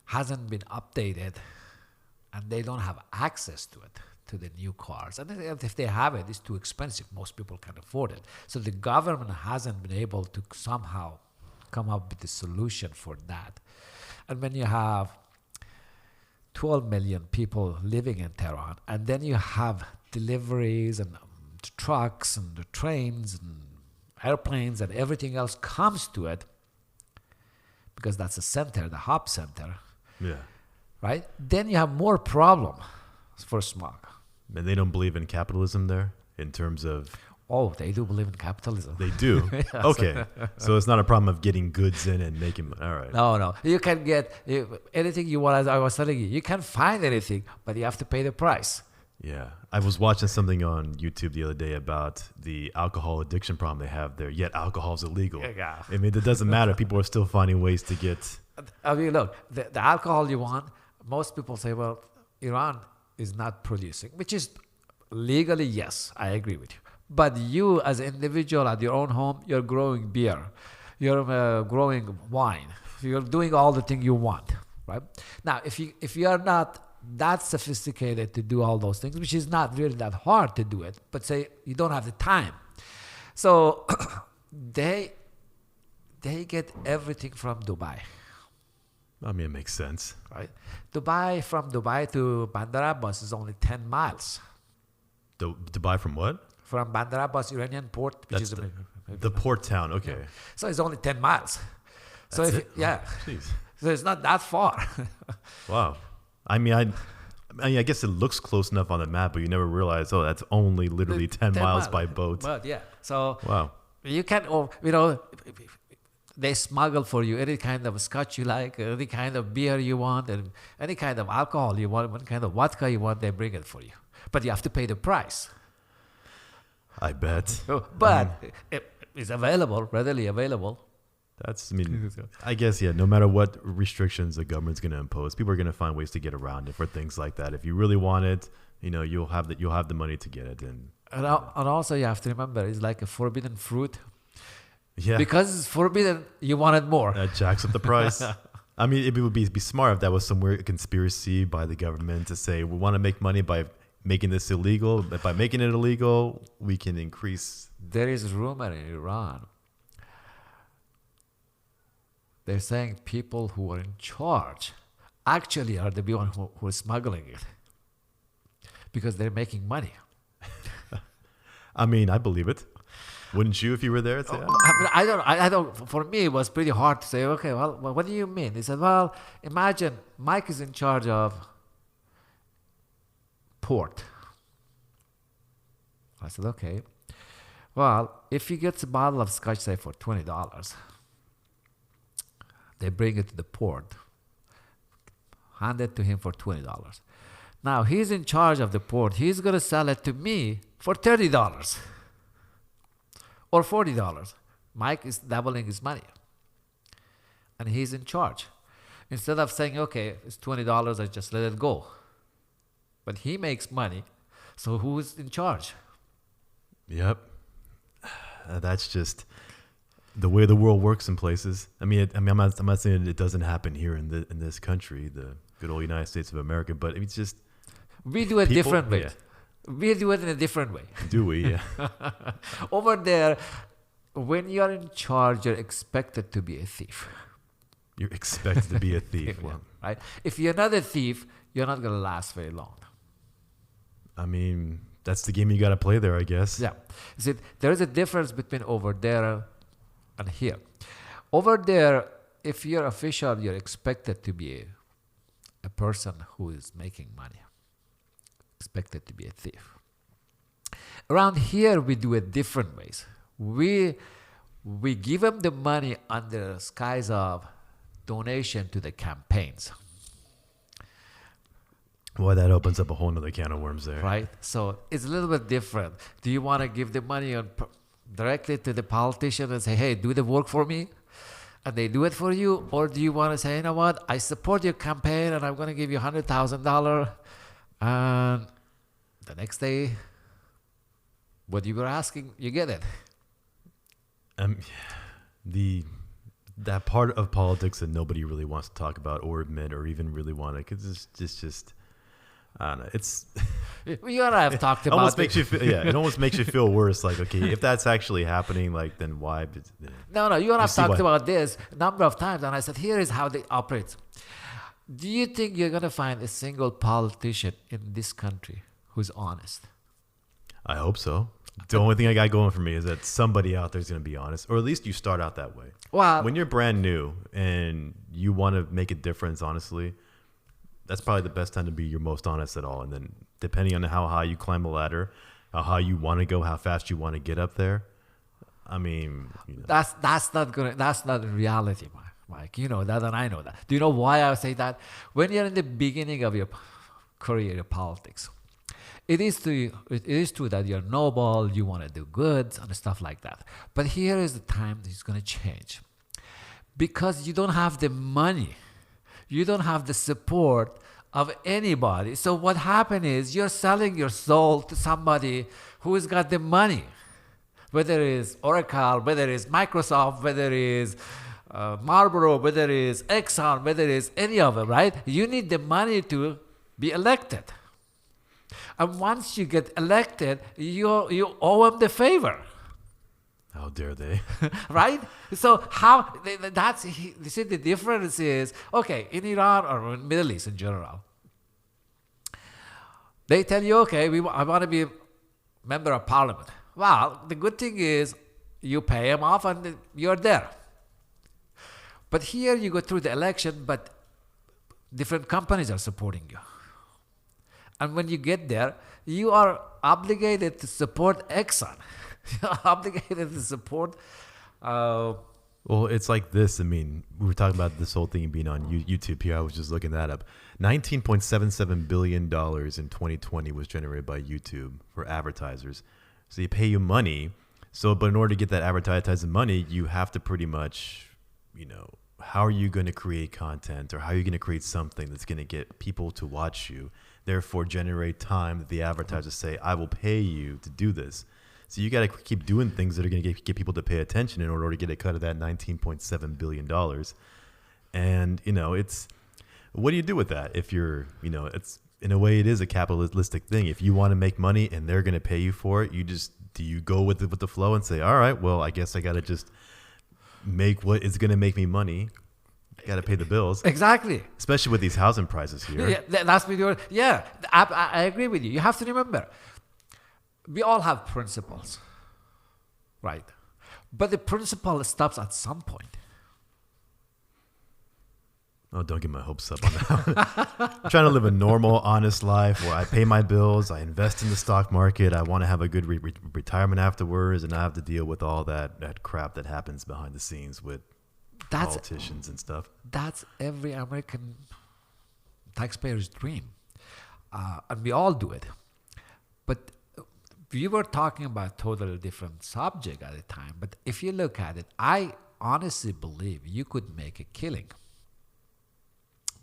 Hasn't been updated, and they don't have access to it, to the new cars. And if they have it, it's too expensive. Most people can't afford it. So the government hasn't been able to somehow come up with a solution for that. And when you have 12 million people living in Tehran, and then you have deliveries and trucks and the trains and airplanes and everything else comes to it, because that's the center, the hub center. Yeah. Right? Then you have more problem for smog. And they don't believe in capitalism there in terms of... Oh, they do believe in capitalism. They do. Yes. Okay, so it's not a problem of getting goods in and making. All right. No. You can get anything you want. As I was telling you, you can find anything, but you have to pay the price. Yeah, I was watching something on YouTube the other day about the alcohol addiction problem they have there. Yet alcohol is illegal. Yeah. I mean, it doesn't matter. People are still finding ways to get. I mean, look, the alcohol you want, most people say, well, Iran is not producing, which is legally, yes, I agree with you. But you, as an individual at your own home, you're growing beer, you're growing wine, you're doing all the things you want, right? Now, if you are not that sophisticated to do all those things, which is not really that hard to do it, but say you don't have the time, so they get everything from Dubai. I mean, it makes sense. Right? From Dubai to Bandar Abbas is only 10 miles. Dubai from what? From Bandar Abbas, Iranian port, which That's is the port town. Okay. So it's only 10 miles. So That's if it? yeah, Jeez. so it's not that far. Wow. I mean, I guess it looks close enough on the map, but you never realize, oh, that's only literally 10 miles by boat. But yeah, so Wow. you can, they smuggle for you any kind of scotch you like, any kind of beer you want, and any kind of alcohol you want, what kind of vodka you want, they bring it for you. But you have to pay the price. I bet. But it is available, readily available. I guess, yeah, no matter what restrictions the government's going to impose, people are going to find ways to get around it for things like that. If you really want it, you'll have the money to get it. And also you have to remember, it's like a forbidden fruit. Yeah. Because it's forbidden, you want it more. That jacks up the price. I mean, it would be smart if that was some weird conspiracy by the government to say, we want to make money by making this illegal. But by making it illegal, we can increase. There is rumor in Iran. They're saying people who are in charge actually are the one who are smuggling it because they're making money. I mean, I believe it. Wouldn't you if you were there? Say, I don't. For me, it was pretty hard to say. Okay, well, what do you mean? He said, well, imagine Mike is in charge of port. I said, okay. Well, if he gets a bottle of scotch, say for $20, they bring it to the port, hand it to him for $20. Now he's in charge of the port. He's gonna sell it to me for $30. Or $40. Mike is doubling his money. And he's in charge. Instead of saying, okay, it's $20, I just let it go. But he makes money, so who's in charge? Yep. That's just the way the world works in places. I'm not saying it doesn't happen here in this country, the good old United States of America, but it's just we do it different way. Yeah. We do it in a different way. Do we? Yeah. Over there, when you're in charge, you're expected to be a thief. You're expected to be a thief. Well, right? If you're not a thief, you're not going to last very long. I mean, that's the game you got to play there, I guess. Yeah. See, there is a difference between over there and here. Over there, if you're official, you're expected to be a person who is making money. Expected to be a thief. Around here, we do it different ways. We give them the money under the skies of donation to the campaigns. Well, that opens up a whole nother can of worms there. Right? So it's a little bit different. Do you want to give the money directly to the politician and say, hey, do the work for me? And they do it for you? Or do you want to say, you know what, I support your campaign and I'm going to give you $100,000 and the next day, what you were asking, you get it. That part of politics that nobody really wants to talk about or admit or even really want to, because it's just I don't know. It's you and I have talked about almost makes you feel, it almost makes you feel worse. Like, okay, if that's actually happening, like, then why? No, you and I have talked about this a number of times, and I said, here is how they operate. Do you think you're going to find a single politician in this country who's honest? I hope so. The only thing I got going for me is that somebody out there is going to be honest, or at least you start out that way. Well, when you're brand new and you want to make a difference, honestly, that's probably the best time to be your most honest at all. And then depending on how high you climb the ladder, how you want to go, how fast you want to get up there. I mean, That's not reality, Mike. You know that, and I know that. Do you know why I say that? When you're in the beginning of your career in politics, it is true that you're noble, you want to do good and stuff like that. But here is the time that it's going to change, because you don't have the money, you don't have the support of anybody. So what happened is you're selling your soul to somebody who has got the money. Whether it's Oracle, whether it's Microsoft, whether it's Marlboro, whether it's Exxon, whether it's any of them, right? You need the money to be elected. And once you get elected, you owe them the favor. how dare they? Right? So you see, the difference is, okay, in Iran or in Middle East in general, they tell you, okay, I want to be a member of parliament. Well, the good thing is you pay them off and you're there. But here you go through the election, but different companies are supporting you. And when you get there, you are obligated to support Exxon. You're obligated to support... Well, it's like this. I mean, we were talking about this whole thing being on YouTube here. I was just looking that up. $19.77 billion in 2020 was generated by YouTube for advertisers. So they pay you money. But in order to get that advertising money, you have to pretty much, how are you going to create content, or how are you going to create something that's going to get people to watch you, therefore generate time that the advertisers say, I will pay you to do this. So you got to keep doing things that are going to get people to pay attention in order to get a cut of that $19.7 billion. And, it's, what do you do with that? If you're, it's, in a way, it is a capitalistic thing. If you want to make money and they're going to pay you for it, do you go with the flow and say, all right, well, I guess I got to just make what is going to make me money. Got to pay the bills. Exactly. Especially with these housing prices here. Yeah, I agree with you. You have to remember, we all have principles, right? But the principle stops at some point. Oh, don't get my hopes up on that. I'm trying to live a normal, honest life where I pay my bills, I invest in the stock market, I want to have a good retirement afterwards, and I have to deal with all that crap that happens behind the scenes with politicians and stuff. That's every American taxpayer's dream. And we all do it. But we were talking about a totally different subject at the time. But if you look at it, I honestly believe you could make a killing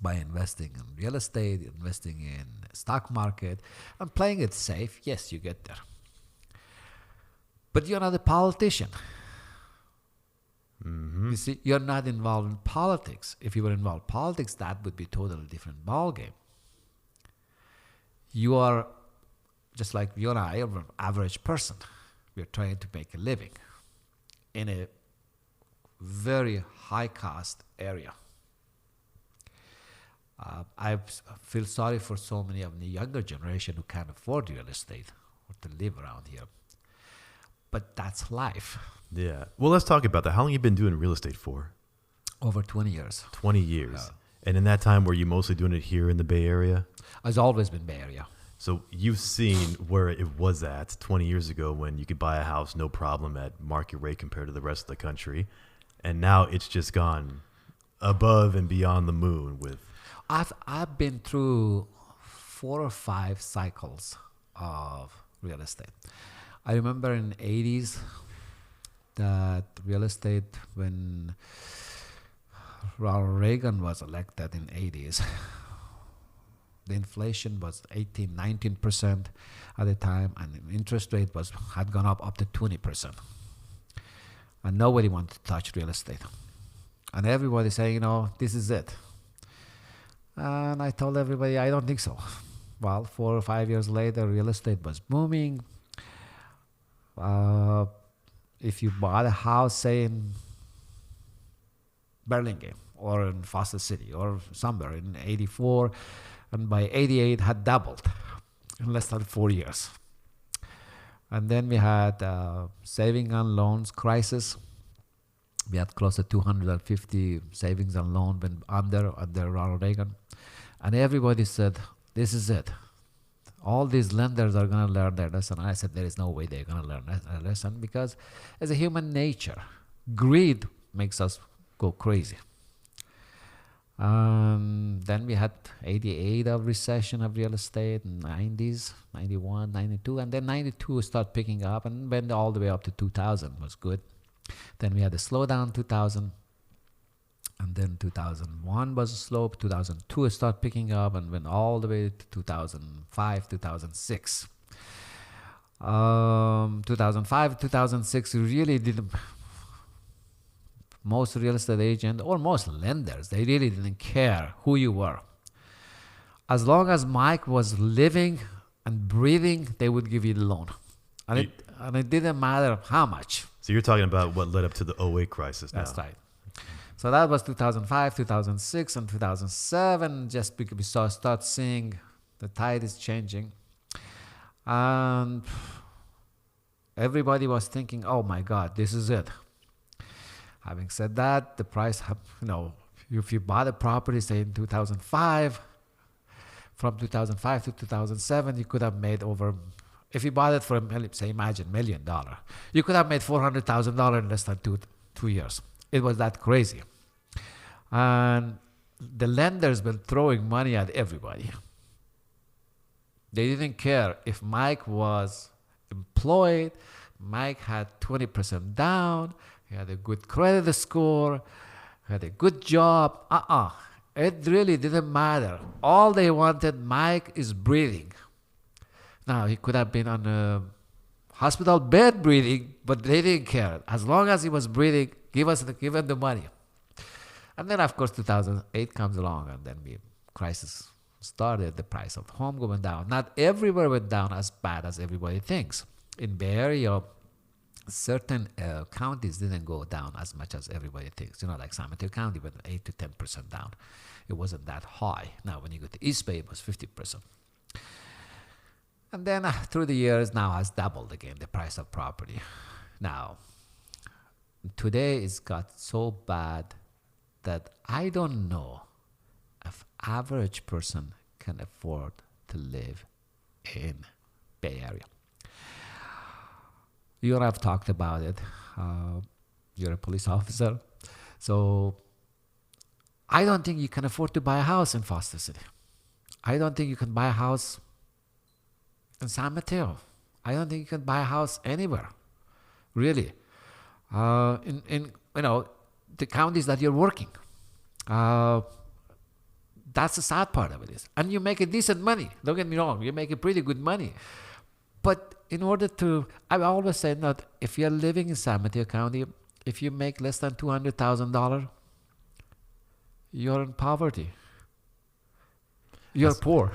by investing in real estate, investing in stock market, and playing it safe. Yes, you get there. But you're not a politician. Mm-hmm. You see, you're not involved in politics. If you were involved in politics, that would be a totally different ballgame. You are just like you and I are an average person. We're trying to make a living in a very high-cost area. I feel sorry for so many of the younger generation who can't afford real estate or to live around here. But that's life. Yeah. Well, let's talk about that. How long have you been doing real estate for? Over 20 years. 20 years. And in that time, were you mostly doing it here in the Bay Area? I've always been Bay Area. So you've seen where it was at 20 years ago when you could buy a house no problem at market rate compared to the rest of the country. And now it's just gone above and beyond the moon with... I've been through 4 or 5 cycles of real estate. I remember in the 80s that real estate, when Ronald Reagan was elected in the 80s, the inflation was 19% at the time, and the interest rate had gone up to 20%. And nobody wanted to touch real estate. And everybody saying, this is it. And I told everybody, I don't think so. Well, 4 or 5 years later, real estate was booming. If you bought a house, say in Burlingame or in Foster City or somewhere in 84, and by 88 had doubled in less than 4 years. And then we had saving and loans crisis. We had close to 250 savings and loan went under Ronald Reagan. And everybody said, this is it. All these lenders are going to learn their lesson. I said, there is no way they're going to learn a lesson because as a human nature, greed makes us go crazy. Then we had 88 of recession of real estate, 90s, 91, 92, and then 92 start picking up and went all the way up to 2000 was good. Then we had a slowdown 2000, and then 2001 was a slope, 2002 start picking up and went all the way to 2005, 2006. 2005, 2006 really didn't. Most real estate agents or most lenders, they really didn't care who you were. As long as Mike was living and breathing, they would give you the loan. And it didn't matter how much. So you're talking about what led up to the '08 crisis now. That's right. So that was 2005, 2006, and 2007, just because we start seeing the tide is changing. And everybody was thinking, oh my God, this is it. Having said that, the price, if you bought a property, say in 2005, from 2005 to 2007, you could have made over, if you bought it for, say, imagine $1 million, you could have made $400,000 in less than two years. It was that crazy. And the lenders been throwing money at everybody. They didn't care if Mike was employed, Mike had 20% down, he had a good credit score, had a good job. It really didn't matter. All they wanted, Mike is breathing. Now, he could have been on a hospital bed breathing, but they didn't care. As long as he was breathing, give him the money. And then, of course, 2008 comes along, and then the crisis started, the price of home going down. Not everywhere went down as bad as everybody thinks. In Bay Area, certain counties didn't go down as much as everybody thinks. Like San Mateo County went 8 to 10% down. It wasn't that high. Now, when you go to East Bay, it was 50%. And then through the years, now has doubled again, the price of property. Now, today it's got so bad that I don't know if average person can afford to live in Bay Area. You and I have talked about it. You're a police officer. So I don't think you can afford to buy a house in Foster City. I don't think you can buy a house in San Mateo. I don't think you can buy a house anywhere, really. In the counties that you're working. That's the sad part of it is. And you make a decent money. Don't get me wrong. You make a pretty good money. But in order to, I always say that if you're living in San Mateo County, if you make less than $200,000, you're in poverty. You're poor.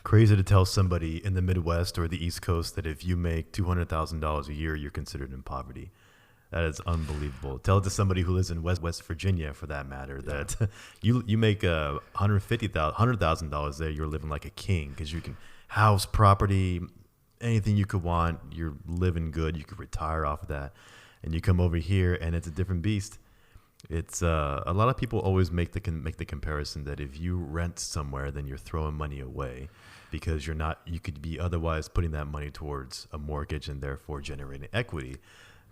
Crazy to tell somebody in the Midwest or the East Coast that if you make $200,000 a year, you're considered in poverty. That is unbelievable. Tell it to somebody who lives in West Virginia, for that matter, that you make $100,000 there, you're living like a king because you can house, property, anything you could want. You're living good. You could retire off of that, and you come over here, and it's a different beast. It's a lot of people always make the comparison that if you rent somewhere, then you're throwing money away because you're not. You could be otherwise putting that money towards a mortgage and therefore generating equity.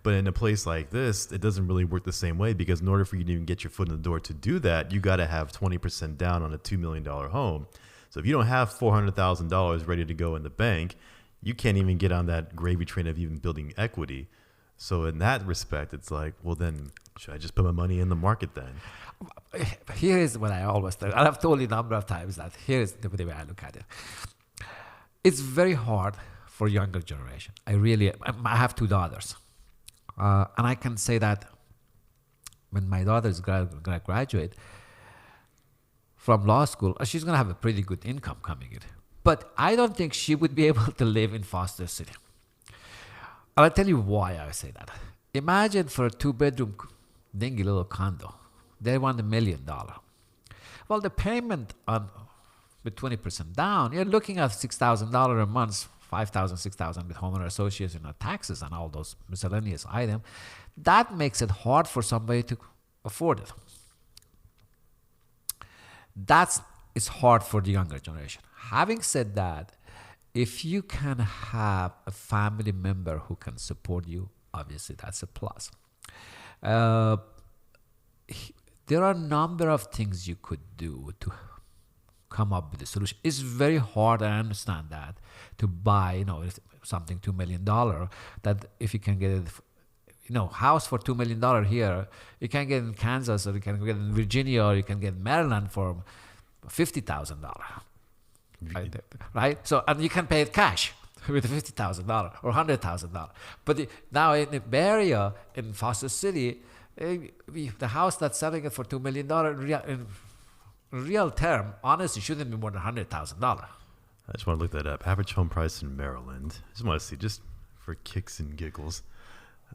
But in a place like this, it doesn't really work the same way because in order for you to even get your foot in the door to do that, you got to have 20% down on a $2 million home. So if you don't have $400,000 ready to go in the bank, you can't even get on that gravy train of even building equity. So in that respect, it's like, well, then should I just put my money in the market then? Here is what I always tell. And I've told you a number of times that here is the way I look at it. It's very hard for younger generation. I have two daughters. And I can say that when my daughter is going to graduate from law school, she's going to have a pretty good income coming in. But I don't think she would be able to live in Foster City. And I'll tell you why I say that. Imagine for a 2-bedroom dingy little condo, they want $1 million. Well, the payment with 20% down, you're looking at $6,000 a month, $5,000, $6,000 with homeowner association and taxes and all those miscellaneous items. That makes it hard for somebody to afford it. It's hard for the younger generation. Having said that, if you can have a family member who can support you, obviously that's a plus. Uh, there are a number of things you could do to come up with a solution. It's very hard, I understand that, to buy, something $2 million, that if you can get it, house for $2 million here, you can get in Kansas, or you can get in Virginia, or you can get in Maryland for $50,000. Right? So, and you can pay it cash with $50,000 or $100,000. But now in the Bay Area, in Foster City, the house that's selling it for $2 million in real term, honestly, shouldn't be more than $100,000. I just want to look that up. Average home price in Maryland. I just want to see, just for kicks and giggles.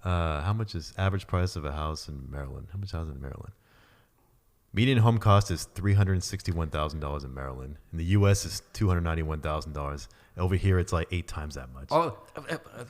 How much is average price of a house in Maryland? How much house in Maryland? Median home cost is $361,000 in Maryland. In the U.S., it's $291,000. Over here, it's like 8 times that much. Oh,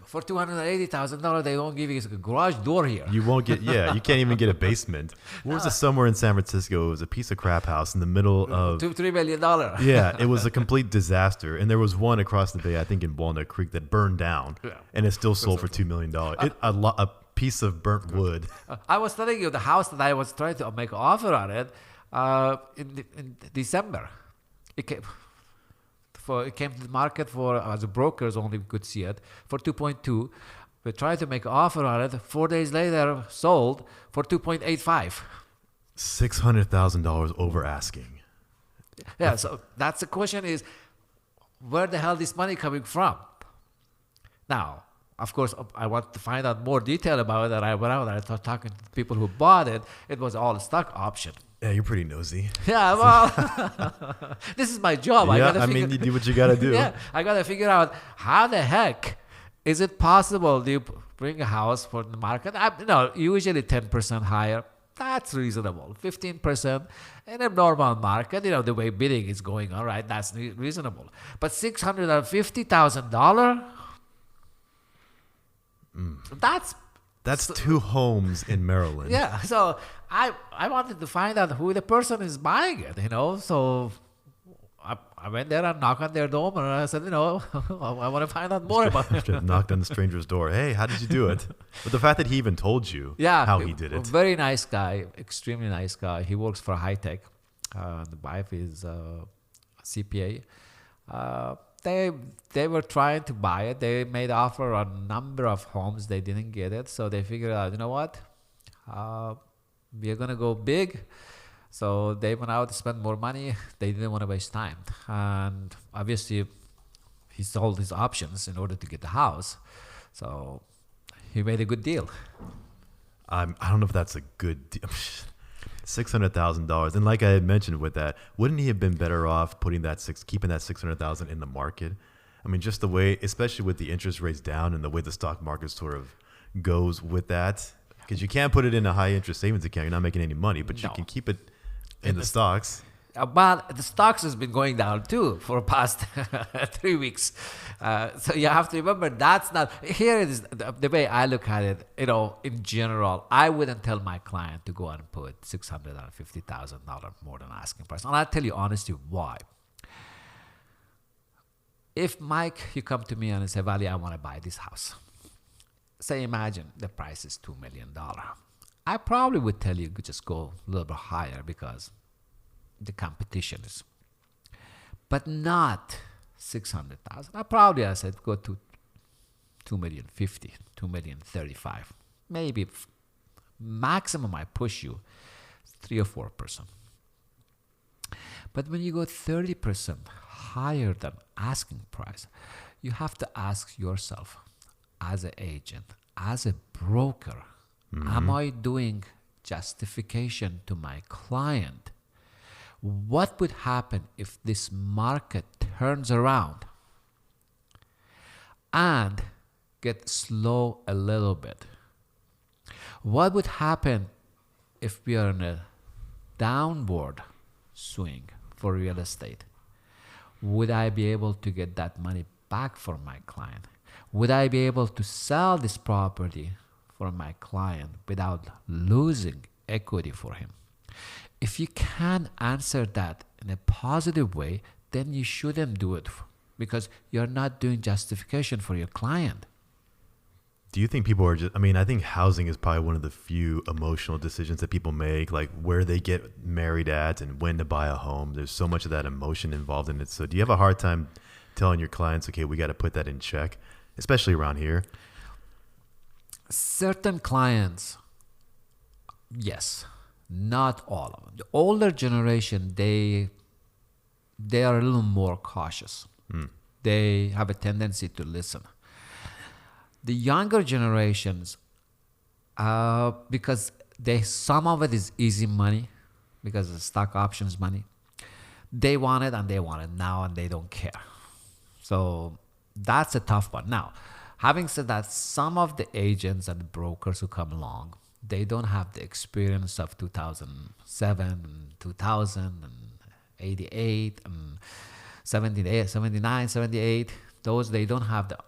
for $280,000, they won't give you a garage door here. You won't get, you can't even get a basement. What was it, somewhere in San Francisco? It was a piece of crap house in the middle of $3 million. Yeah, it was a complete disaster. And there was one across the bay, I think in Walnut Creek, that burned down, and it still sold for $2 million. A piece of burnt wood. I was telling you the house that I was trying to make an offer on it in December. It came to the market for, as a brokers only could see it, for 2.2. We tried to make an offer on it. 4 days later, sold for 2.85. $600,000 over asking. Yeah, so that's the question is, where the hell is this money coming from? Now, of course, I want to find out more detail about it. And I went out and I started talking to people who bought it. It was all a stock option. Yeah, you're pretty nosy. Yeah, well, this is my job. Yeah, you do what you got to do. Yeah, I got to figure out how the heck is it possible to bring a house for the market? Usually 10% higher. That's reasonable. 15% in a normal market, the way bidding is going on, right? That's reasonable. But $650,000? That's 2 homes in Maryland. Yeah, so I wanted to find out who the person is buying it, So I went there and knocked on their door and I said, I want to find out more about it. Knocked on the stranger's door. Hey, how did you do it? But the fact that he even told you how he did it. Very nice guy, extremely nice guy. He works for high tech. The wife is a CPA. They were trying to buy it. They made offer on a number of homes. They didn't get it. So they figured out, you know what? We're going to go big. So they went out to spend more money. They didn't want to waste time. And obviously, he sold his options in order to get the house. So he made a good deal. I don't know if that's a good deal. $600,000, and like I had mentioned with that, wouldn't he have been better off keeping that $600,000 in the market? I mean, just the way, especially with the interest rates down and the way the stock market sort of goes with that, because you can't put it in a high interest savings account. You're not making any money, but you can keep it in the stocks. But the stocks has been going down too for the past 3 weeks. So you have to remember that's not, here it is, the way I look at it, in general, I wouldn't tell my client to go and put $650,000 more than asking price. And I'll tell you honestly why. If Mike, you come to me and say, Vali, I want to buy this house. Say, imagine the price is $2 million. I probably would tell you just go a little bit higher because the competition is, but not 600,000. I said go to 2,050,000, 2,035,000. Maybe maximum I push you 3 or 4%. But when you go 30% higher than asking price, you have to ask yourself, as an agent, as a broker, am I doing justification to my client? What would happen if this market turns around and get slow a little bit? What would happen if we are in a downward swing for real estate? Would I be able to get that money back for my client? Would I be able to sell this property for my client without losing equity for him? If you can answer that in a positive way, then you shouldn't do it because you're not doing justification for your client. Do you think people are just, I mean, I think housing is probably one of the few emotional decisions that people make, like where they get married at and when to buy a home. There's so much of that emotion involved in it. So do you have a hard time telling your clients, okay, we got to put that in check, especially around here? Certain clients, yes, not all of them. The older generation, they are a little more cautious. They have a tendency to listen. The younger generations, because some of it is easy money, because it's stock options money. They want it and they want it now and they don't care. So that's a tough one. Now, having said that, some of the agents and the brokers who come along, they don't have the experience of 2007 and 2000 and 88 and 78, 79, 78. Those, they don't have the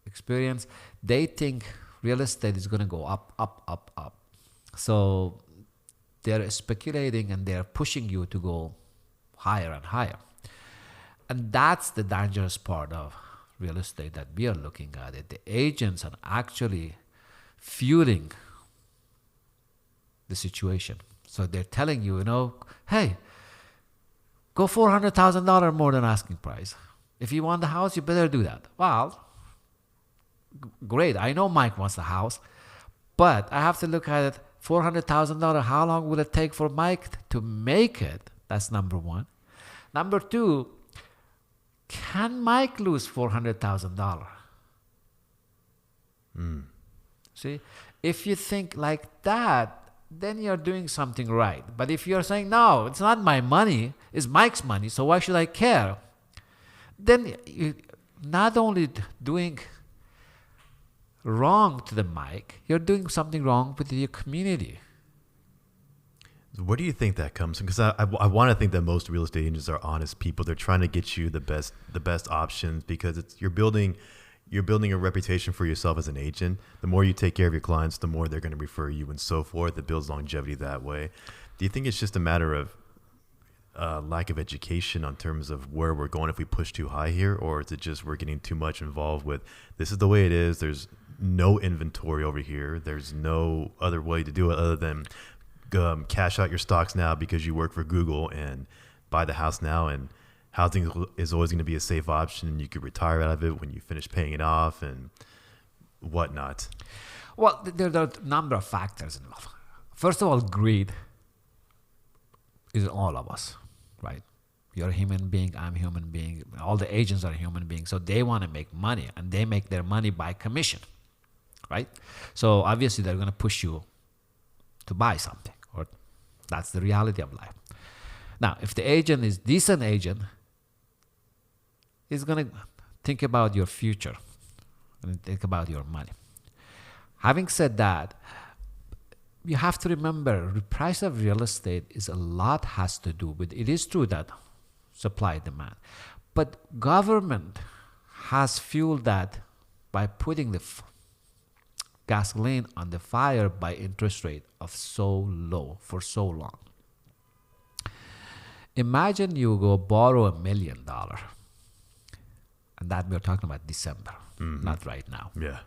experience. They think real estate is going to go up, up, up, up. So they're speculating and they're pushing you to go higher and higher. And that's the dangerous part of real estate that we are looking at it. The agents are actually fueling the situation. So they're telling you, hey, go $400,000 more than asking price. If you want the house, you better do that. Well, great. I know Mike wants the house, but I have to look at it. $400,000. How long will it take for Mike to make it? That's number one. Number two, can Mike lose $400,000? See, if you think like that, then you're doing something right. But if you're saying, no, it's not my money, it's Mike's money, so why should I care? Then you're not only doing wrong to the Mike, you're doing something wrong with your community. Where do you think that comes from? Because I want to think that most real estate agents are honest people. They're trying to get you the best options, because you're building a reputation for yourself as an agent. The more you take care of your clients, the more they're going to refer you and so forth. It builds longevity that way. Do you think it's just a matter of lack of education on terms of where we're going if we push too high here, or is it just we're getting too much involved with this is the way it is? There's no inventory over here. There's no other way to do it other than cash out your stocks now because you work for Google and buy the house now, and housing is always going to be a safe option, and you could retire out of it when you finish paying it off and whatnot. Well, there are a number of factors involved. First of all, greed is in all of us, right? You're a human being, I'm a human being, all the agents are human beings, so they want to make money, and they make their money by commission, right? So obviously they're going to push you to buy something, or that's the reality of life. Now, if the agent is decent agent, he's going to think about your future and think about your money. Having said that, you have to remember the price of real estate is a lot has to do with, it is true that supply demand, but government has fueled that by putting the gasoline on the fire by interest rate of so low for so long. Imagine you go borrow $1 million, and that we're talking about December, not right now. Yeah.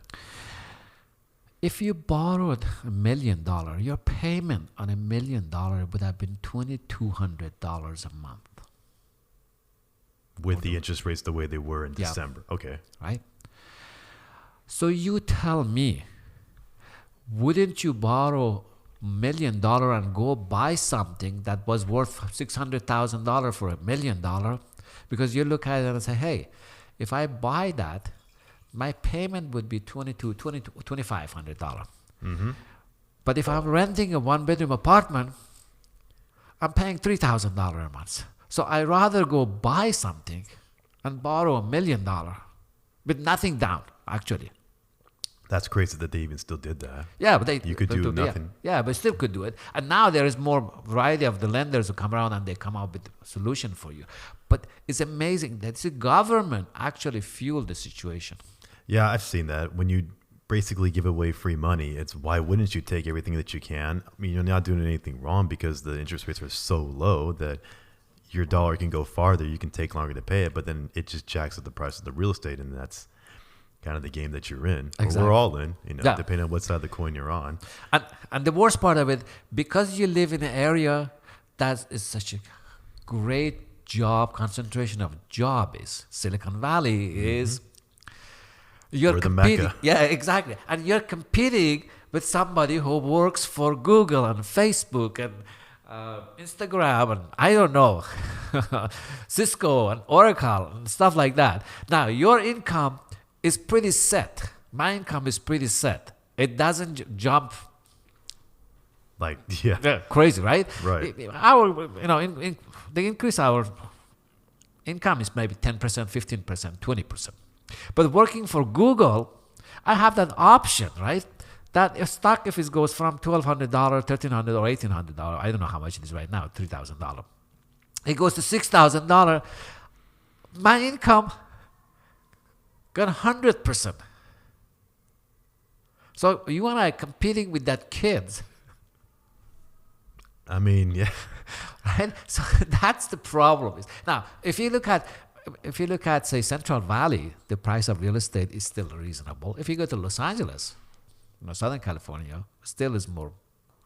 If you borrowed $1 million, your payment on $1 million would have been $2,200 a month. With the interest rates the way they were in December. Okay. Right? So you tell me, wouldn't you borrow $1 million and go buy something that was worth $600,000 for $1 million? Because you look at it and say, hey, if I buy that, my payment would be $2,500. But if I'm renting a one-bedroom apartment, I'm paying $3,000 a month. So I'd rather go buy something and borrow $1 million with nothing down, actually. That's crazy that they even still did that. Yeah, but you could do nothing. Yeah, but still could do it. And now there is more variety of the lenders who come around and they come up with a solution for you. But it's amazing that the government actually fueled the situation. Yeah, I've seen that. When you basically give away free money, it's why wouldn't you take everything that you can? I mean, you're not doing anything wrong because the interest rates are so low that your dollar can go farther. You can take longer to pay it, but then it just jacks up the price of the real estate, and that's kind of the game that you're in. Or Exactly. we're all in, Yeah. depending on what side of the coin you're on. And the worst part of it, because you live in an area that is such a great job concentration of job is Silicon Valley is you're We're the competing. Mecca. Yeah, exactly. And you're competing with somebody who works for Google and Facebook and Instagram and I don't know, Cisco and Oracle and stuff like that. Now, your income is pretty set. My income is pretty set. It doesn't jump Like, yeah. crazy, right? Right. Our, they increase our income is maybe 10%, 15%, 20%. But working for Google, I have that option, right? That if stock, if it goes from $1,200, $1,300, or $1,800, I don't know how much it is right now, $3,000. It goes to $6,000. My income got 100%. So you and I competing with that kids. I mean, yeah. Right? So that's the problem. Now, if you look at say Central Valley, the price of real estate is still reasonable. If you go to Los Angeles, Southern California, still is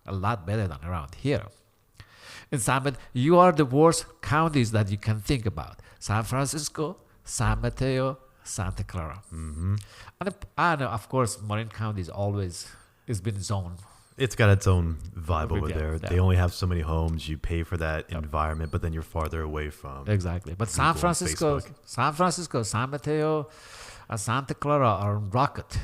a lot better than around here. In San you are the worst counties that you can think about: San Francisco, San Mateo, Santa Clara, and of course, Marin County is always has been zoned. It's got its own vibe over Yeah, there. yeah. They only have so many homes. You pay for that environment, but then you're farther away from. Exactly. But Google and San Francisco, San Mateo, and Santa Clara are rocket.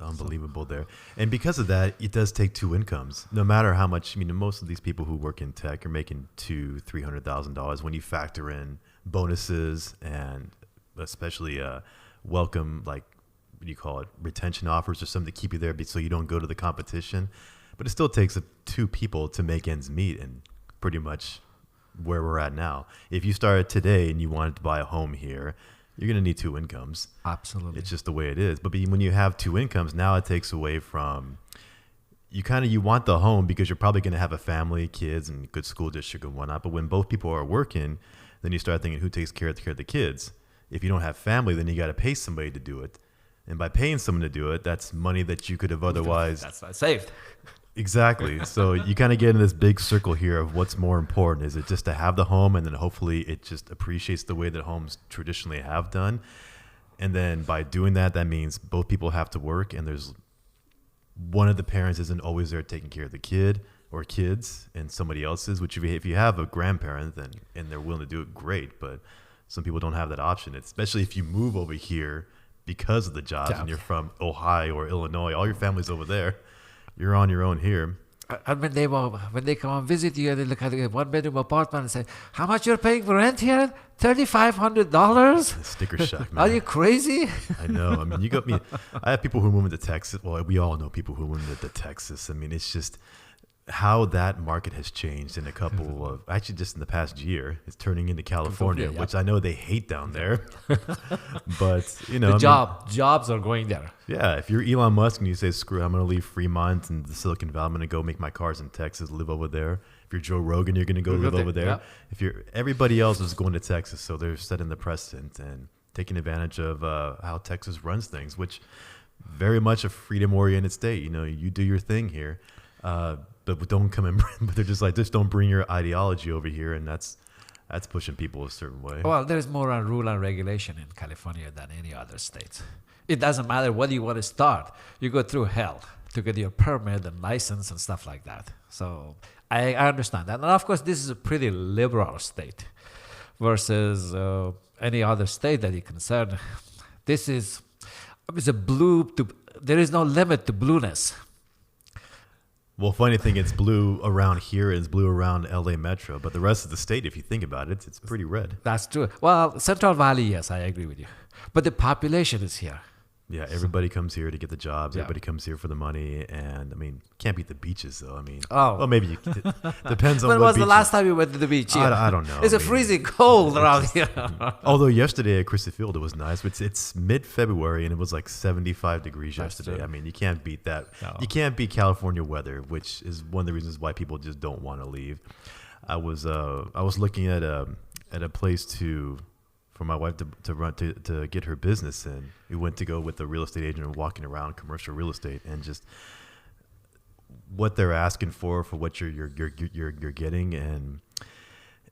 Unbelievable there. And because of that, it does take two incomes. No matter how much, most of these people who work in tech are making $200,000-$300,000 when you factor in bonuses and especially welcome, like, what do you call it, retention offers or something to keep you there so you don't go to the competition. But it still takes two people to make ends meet, and pretty much where we're at now. If you started today and you wanted to buy a home here, you're going to need two incomes. Absolutely. It's just the way it is. But when you have two incomes, now it takes away from, you want the home because you're probably going to have a family, kids, and good school district and whatnot. But when both people are working, then you start thinking, who takes care of the kids? If you don't have family, then you got to pay somebody to do it. And by paying someone to do it, that's money that you could have otherwise That's not saved. Exactly. So you kind of get in this big circle here of what's more important. Is it just to have the home, and then hopefully it just appreciates the way that homes traditionally have done? And then by doing that, that means both people have to work, and there's one of the parents isn't always there taking care of the kid or kids, and somebody else is, which if you have a grandparent then and they're willing to do it, great. But some people don't have that option, especially if you move over here because of the jobs and you're from Ohio or Illinois, all your family's over there. You're on your own here. And when they come and visit you, they look at a one-bedroom apartment and say, "How much you're paying for rent here? $3,500? Sticker shock, man. Are you crazy?" I know. You got me. I have people who move into Texas. Well, we all know people who move into Texas. It's just how that market has changed in a couple of, actually just in the past year. It's turning into California, which I know they hate down there. But, jobs are going there. Yeah, if you're Elon Musk and you say, screw it, I'm going to leave Fremont and the Silicon Valley, I'm going to go make my cars in Texas, live over there. If you're Joe Rogan, you're going to go live over there. Yeah. If you're, everybody else is going to Texas, so they're setting the precedent and taking advantage of how Texas runs things, which very much a freedom-oriented state. You do your thing here, but don't come in. But they're just like, just don't bring your ideology over here, and that's pushing people a certain way. Well, there's more rule and regulation in California than any other state. It doesn't matter what you want to start. You go through hell to get your permit and license and stuff like that. So I understand that. And of course, this is a pretty liberal state versus any other state that you're concerned. This is there is no limit to blueness. Well, funny thing, it's blue around here, it's blue around LA Metro, but the rest of the state, if you think about it, it's pretty red. That's true. Well, Central Valley, yes, I agree with you. But the population is here. Yeah, everybody comes here to get the jobs. Yeah. Everybody comes here for the money, and can't beat the beaches though. Well, maybe you depends on. When what was the beach last time you went to the beach? I don't know. It's freezing cold around here. Although yesterday at Christie Field it was nice. It's mid-February and it was like 75 degrees yesterday. True. You can't beat that. No. You can't beat California weather, which is one of the reasons why people just don't want to leave. I was looking at a place for my wife to run to get her business in. We went to go with the real estate agent and walking around commercial real estate, and just what they're asking for what you're getting, and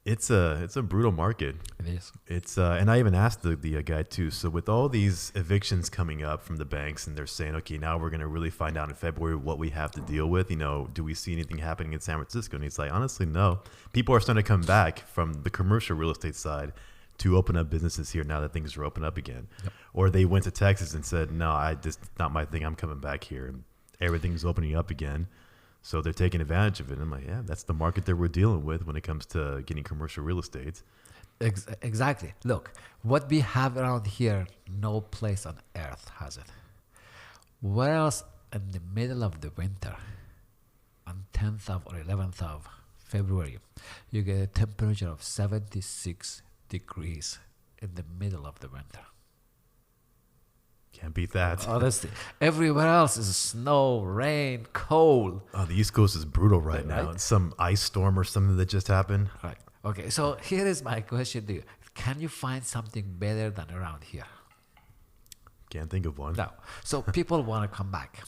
it's a brutal market. It is. It's and I even asked the guy too. So with all these evictions coming up from the banks, and they're saying, okay, now we're gonna really find out in February what we have to deal with. Do we see anything happening in San Francisco? And he's like, honestly, no. People are starting to come back from the commercial real estate side to open up businesses here now that things are open up again. Yep. Or they went to Texas and said, no, this is not my thing. I'm coming back here, and everything's opening up again. So they're taking advantage of it. And I'm like, yeah, that's the market that we're dealing with when it comes to getting commercial real estate. Exactly. Look, what we have around here, no place on earth has it. Whereas in the middle of the winter, on 10th or 11th of February, you get a temperature of 76 degrees in the middle of the winter. Can't beat that. Honestly, everywhere else is snow, rain, cold. Oh, the East Coast is brutal right now. It's some ice storm or something that just happened. Right. Okay, so here is my question to you. Can you find something better than around here? Can't think of one. No. So people want to come back.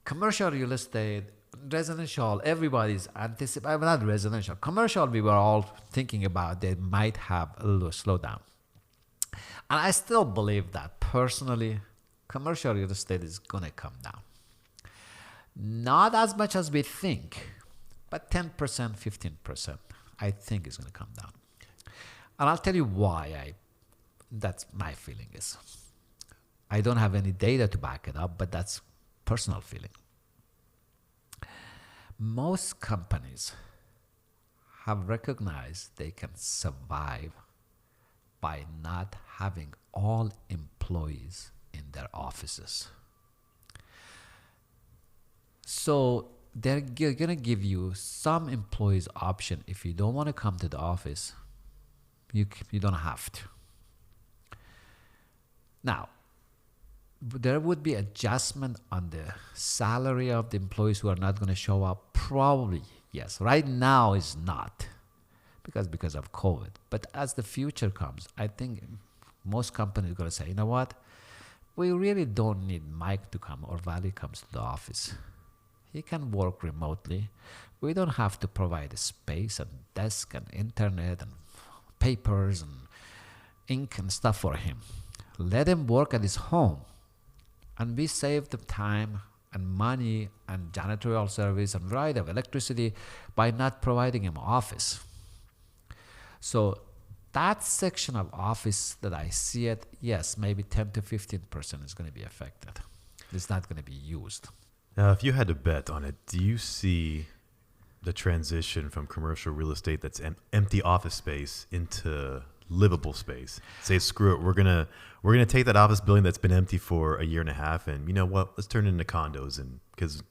Commercial real estate, residential, everybody's anticipating, not residential, commercial, we were all thinking about they might have a little slowdown. And I still believe that personally, commercial real estate is going to come down. Not as much as we think, but 10%, 15%, I think is going to come down. And I'll tell you why that's my feeling is. I don't have any data to back it up, but that's personal feeling. Most companies have recognized they can survive by not having all employees in their offices. So they're going to give you some employees option. If you don't want to come to the office, you don't have to. Now, there would be adjustment on the salary of the employees who are not going to show up. Probably, yes. Right now is not because of COVID. But as the future comes, I think most companies are going to say, you know what? We really don't need Mike to come or Vali comes to the office. He can work remotely. We don't have to provide a space and desk and internet and papers and ink and stuff for him. Let him work at his home. And we save the time and money and janitorial service and variety of electricity by not providing him office. So that section of office that I see it, yes, maybe 10 to 15% is going to be affected. It's not going to be used. Now, if you had to bet on it, do you see the transition from commercial real estate that's empty office space into livable space? Say, screw it, we're gonna take that office building that's been empty for a year and a half, and you know what? Let's turn it into condos, and because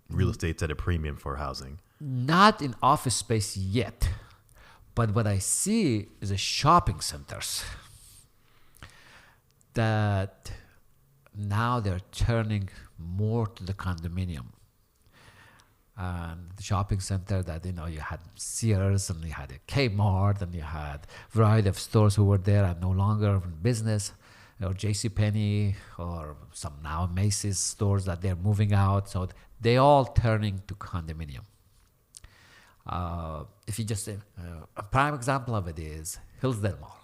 real estate's at a premium for housing. Not in office space yet, but what I see is a shopping centers that now they're turning more to the condominium. And the shopping center that, you had Sears and you had a Kmart and you had a variety of stores who were there and no longer in business, or JCPenney or some now Macy's stores that they're moving out. So they all turning to condominium. If you just, a prime example of it is Hillsdale Mall.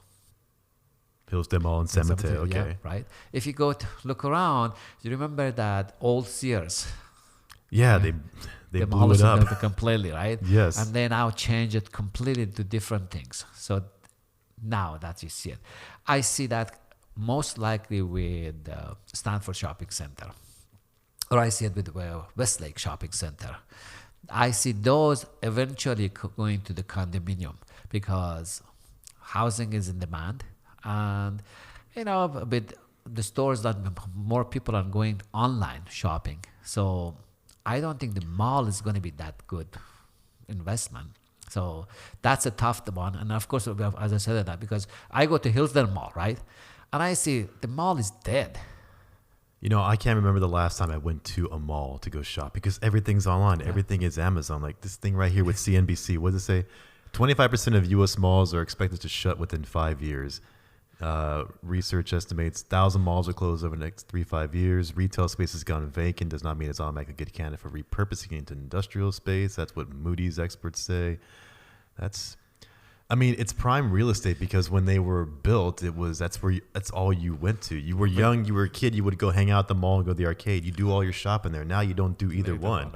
Hillsdale Mall in San Mateo, okay. Yeah, right. If you go to look around, you remember that old Sears. Yeah, they blew it up completely, right? Yes. And they now change it completely to different things. So now that you see it, I see that most likely with Stanford Shopping Center, or I see it with Westlake Shopping Center. I see those eventually going to the condominium because housing is in demand, and with the stores that more people are going online shopping. So I don't think the mall is going to be that good investment. So that's a tough one. And of course, as I said that, because I go to Hillsdale Mall, right? And I see the mall is dead. I can't remember the last time I went to a mall to go shop because everything's online. Yeah. Everything is Amazon. Like this thing right here with CNBC. What does it say? 25% of U.S. malls are expected to shut within 5 years. Research estimates 1,000 malls will close over the next 3-5 years. Retail space has gone vacant. Does not mean it's automatically a good candidate for repurposing into industrial space. That's what Moody's experts say. It's prime real estate because when they were built, that's all you went to. You were young, you were a kid, you would go hang out at the mall and go to the arcade. You do all your shopping there. Now you don't do either one.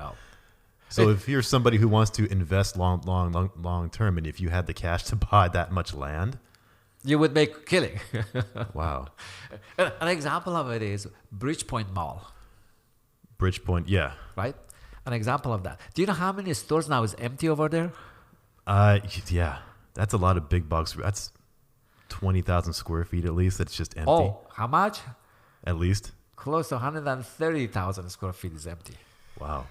So if you're somebody who wants to invest long term, and if you had the cash to buy that much land, you would make killing. Wow. An example of it is Bridgepoint Mall. Bridgepoint, yeah. Right? An example of that. Do you know how many stores now is empty over there? Yeah. That's a lot of big box. That's 20,000 square feet at least. That's just empty. Oh, how much? At least? Close to 130,000 square feet is empty. Wow.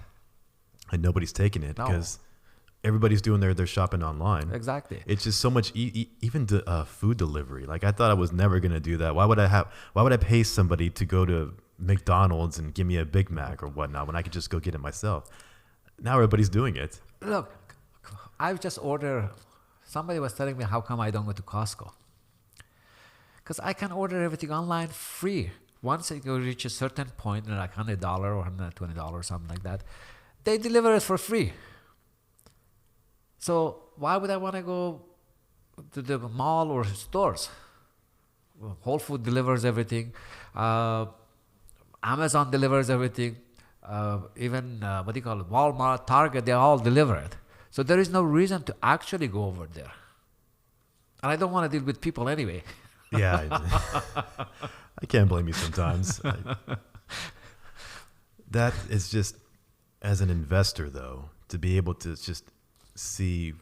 And nobody's taking it because everybody's doing their shopping online. Exactly. It's just so much, even food delivery. Like I thought I was never going to do that. Why would I pay somebody to go to McDonald's and give me a Big Mac or whatnot when I could just go get it myself? Now everybody's doing it. Look, I've just ordered. Somebody was telling me how come I don't go to Costco. Because I can order everything online free. Once it reach a certain point, like $100 or $120 or something like that, they deliver it for free. So why would I want to go to the mall or stores? Well, Whole Food delivers everything. Amazon delivers everything. Even, Walmart, Target, they all deliver it. So there is no reason to actually go over there. And I don't want to deal with people anyway. Yeah. I can't blame you sometimes. That is just, as an investor though, to be able to just see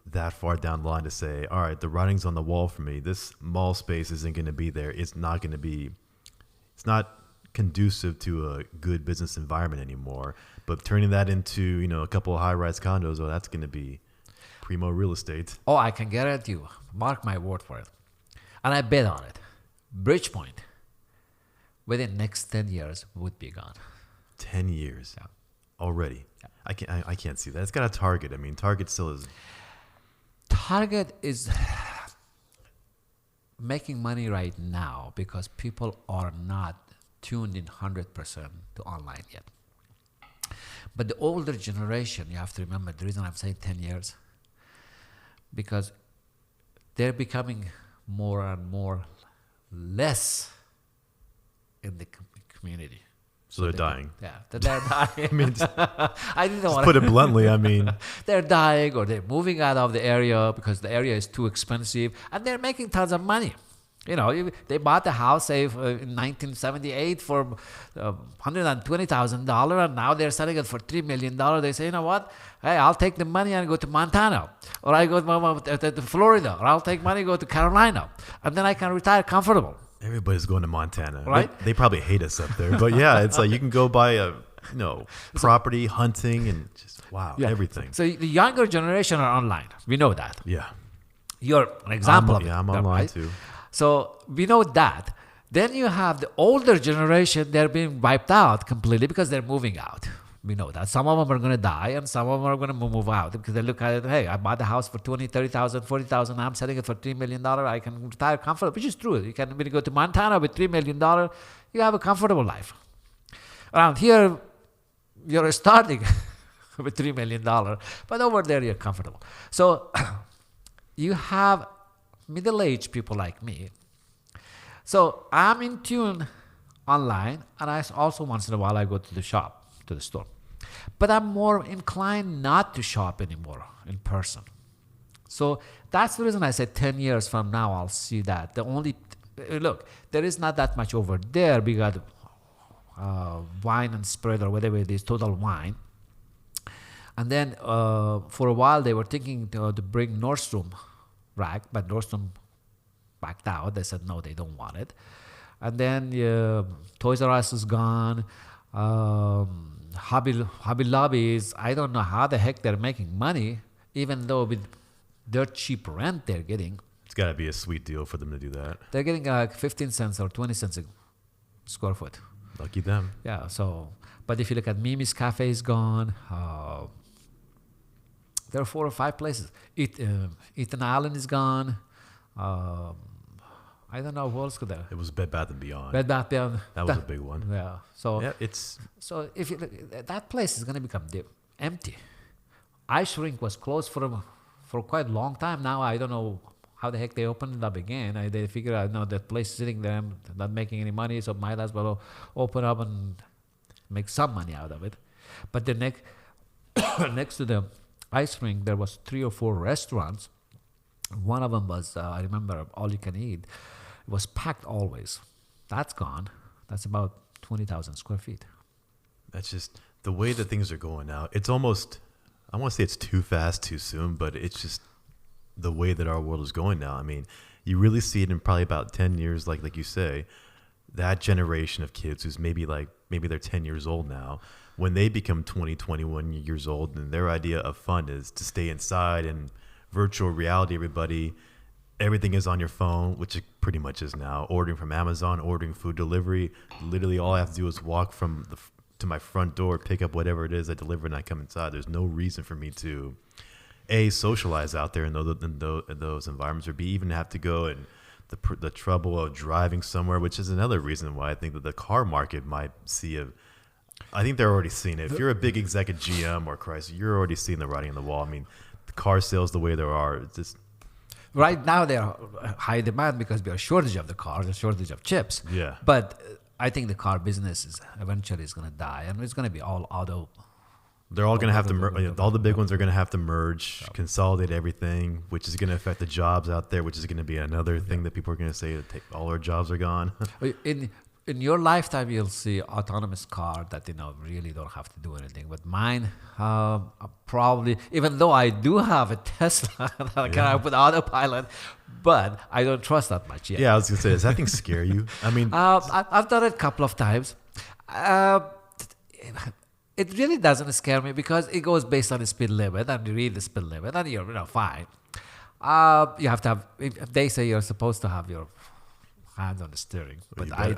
that far down the line to say, all right, the writing's on the wall for me. This mall space isn't going to be there. It's not conducive to a good business environment anymore. But turning that into, a couple of high-rise condos, that's going to be primo real estate. Oh, I can guarantee you. Mark my word for it. And I bet on it. Bridgepoint, within the next 10 years, would be gone. 10 years? Yeah. Already? Yeah. I can't see that. It's got a Target. Target still is... Target is making money right now because people are not tuned in 100% to online yet. But the older generation, you have to remember, the reason I'm saying 10 years, because they're becoming more and more less in the community. So they're dying. They're dying. I didn't want to put it bluntly. They're dying or they're moving out of the area because the area is too expensive, and they're making tons of money. They bought the house, say, in 1978 for $120,000, and now they're selling it for $3 million. They say, you know what? Hey, I'll take the money and go to Montana, or I go to Florida, or I'll take money and go to Carolina, and then I can retire comfortable. Everybody's going to Montana. Right? They probably hate us up there. But yeah, it's like you can go buy property, hunting, and just, everything. So the younger generation are online. We know that. Yeah. You're an example of it. Yeah, I'm online right? too. So we know that. Then you have the older generation, they're being wiped out completely because they're moving out. We know that. Some of them are going to die and some of them are going to move out because they look at it, hey, I bought the house for $20,000, $30,000, $40,000. I'm selling it for $3 million. I can retire comfortable, which is true. You can really go to Montana with $3 million. You have a comfortable life. Around here, you're starting with $3 million. But over there, you're comfortable. So you have middle-aged people like me. So I'm in tune online, and I also once in a while I go to the shop, to the store. But I'm more inclined not to shop anymore in person. So that's the reason I said 10 years from now I'll see that. Look, there is not that much over there. We got wine and spread or whatever it is, total wine. And then for a while they were thinking to bring Nordstrom rack, but Nordstrom backed out. They said no, they don't want it. And then Toys R Us is gone. Hobby Lobby is, I don't know how the heck they're making money, even though with dirt cheap rent they're getting. It's got to be a sweet deal for them to do that. They're getting like 15 cents or 20 cents a square foot. Lucky them. Yeah. So, but if you look at Mimi's Cafe is gone. There are 4 or 5 places. Ethan Allen is gone. I don't know who else could there. It was Bed Bath & Beyond. Bed Bath Beyond. That was a big one. Yeah. So Yeah, it's... so if you, that place is going to become empty. Ice Rink was closed for quite a long time now. I don't know how the heck they opened it up again. They figured out, no, that place is sitting there, not making any money, so might as well open up and make some money out of it. But the next to the Ice Rink, there was 3 or 4 restaurants. One of them was, I remember, all you can eat. It was packed always. That's gone. That's about 20,000 square feet. That's just the way that things are going now. It's almost, I want to say it's too fast, too soon, but it's just the way that our world is going now. I mean, you really see it in probably about 10 years, like you say, that generation of kids who's maybe they're 10 years old now, when they become 20, 21 years old, and their idea of fun is to stay inside and virtual reality, everything is on your phone, which it pretty much is now. Ordering from Amazon, ordering food delivery. Literally all I have to do is walk to my front door, pick up whatever it is I deliver, and I come inside. There's no reason for me to, A, socialize out there in those environments, or B, even have to go and the trouble of driving somewhere, which is another reason why I think that the car market might see I think they're already seeing it. If you're a big exec at GM or Chrysler, you're already seeing the writing on the wall. I mean, the car sales the way there are, it's just... Right now, they're high demand because we have a shortage of the cars, a shortage of chips. Yeah. But I think the car business is eventually going to die, and it's going to be all auto. They're all going to have to all the big ones are going to have to merge, consolidate everything, which is going to affect the jobs out there, which is going to be another thing that people are going to say that all our jobs are gone. In your lifetime, you'll see autonomous car that really don't have to do anything. But mine, probably, even though I do have a Tesla that I can put autopilot, but I don't trust that much yet. Yeah, I was going to say, does that thing scare you? I mean, I've done it a couple of times. It really doesn't scare me because it goes based on the speed limit, and you read the speed limit, and you're fine. You have to have. If they say you're supposed to have your hands on the steering, but I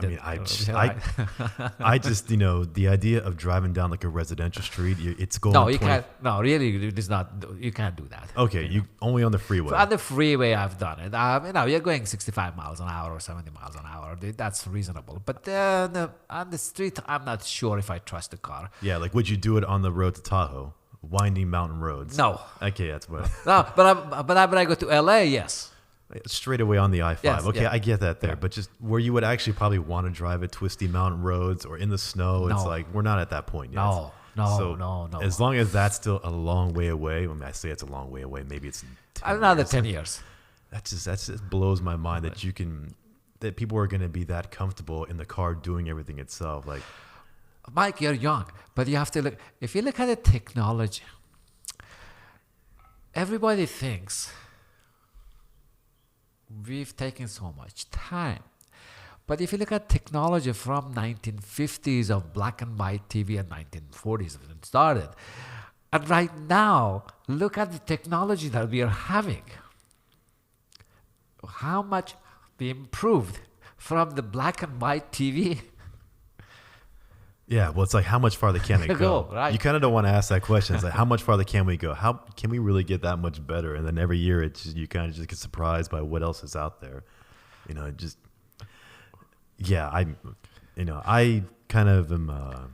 just the idea of driving down like a residential street, it's going. No, you can't. No, really, it's not. You can't do that. Okay, you only on the freeway. So on the freeway, I've done it. You're going 65 miles an hour or 70 miles an hour. That's reasonable. But on the street, I'm not sure if I trust the car. Yeah, like would you do it on the road to Tahoe, winding mountain roads? No. Okay, that's what. No, but when I go to LA, yes. Straight away on the I-5. Yes, okay, yeah. I get that there. Yeah. But just where you would actually probably want to drive at twisty mountain roads or in the snow, it's like we're not at that point yet. No. As long as that's still a long way away, I mean, I say it's a long way away. Maybe it's another 10 years. That just blows my mind that people are going to be that comfortable in the car doing everything itself. Like, Mike, you're young, but you have to look. If you look at the technology, everybody thinks we've taken so much time. But if you look at technology from 1950s of black and white TV and 1940s when it started, and right now, look at the technology that we are having. How much we improved from the black and white TV. Yeah, well, it's like how much farther can it go? Right. You kind of don't want to ask that question. It's like how much farther can we go? How can we really get that much better? And then every year, you kind of just get surprised by what else is out there. I kind of am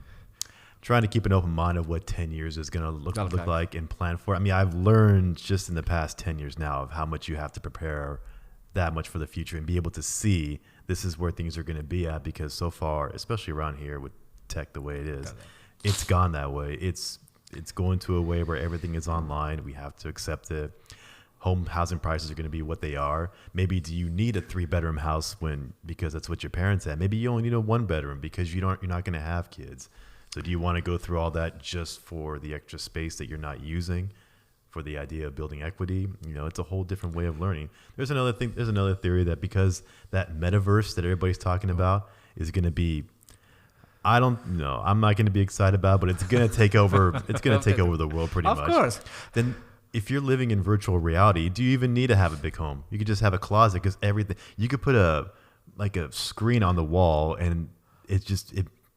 trying to keep an open mind of what 10 years is going to look like and plan for. I mean, I've learned just in the past 10 years now of how much you have to prepare that much for the future and be able to see this is where things are going to be at, because so far, especially around here with tech the way it is, it's gone that way. It's going to a way where everything is online. We have to accept it. Home housing prices are going to be what they are. Maybe do you need a 3-bedroom house because that's what your parents had? Maybe you only need a 1-bedroom because you're not going to have kids. So do you want to go through all that just for the extra space that you're not using, for the idea of building equity? It's a whole different way of learning. There's another thing. There's another theory that because that metaverse that everybody's talking about is going to be, I don't know, I'm not going to be excited about, but it's going to take over. It's going to take over the world pretty much. Of course. Then if you're living in virtual reality, do you even need to have a big home? You could just have a closet because everything. You could put a screen on the wall and it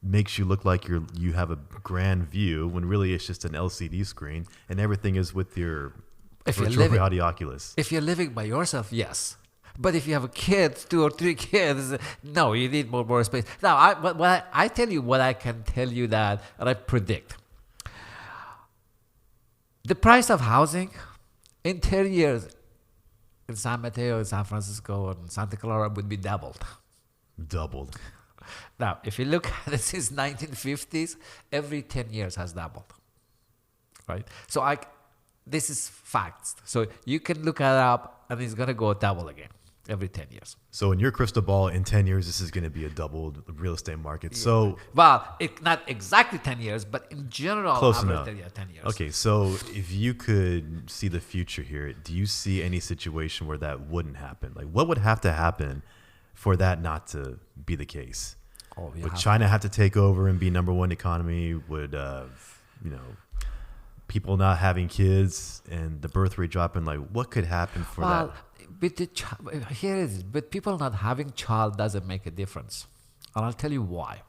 makes you look like you have a grand view when really it's just an LCD screen and everything is with your virtual reality Oculus. If you're living by yourself, yes. But if you have a kid, 2 or 3 kids, no, you need more space. Now, I tell you what I can tell you that, and I predict. The price of housing in 10 years in San Mateo, in San Francisco, and Santa Clara would be doubled. Doubled. Now, if you look at it since 1950s, every 10 years has doubled, right? So this is facts. So you can look it up, and it's going to go double again every 10 years. So in your crystal ball, in 10 years, this is going to be a doubled real estate market. Yeah. So, well, not exactly 10 years, but in general, close enough. 10 years. Okay, so if you could see the future here, do you see any situation where that wouldn't happen? Like, what would have to happen for that not to be the case? Would China have to take over and be number one economy? Would people not having kids and the birth rate dropping? Like, what could happen for that? Here it is. But people not having child doesn't make a difference, and I'll tell you why.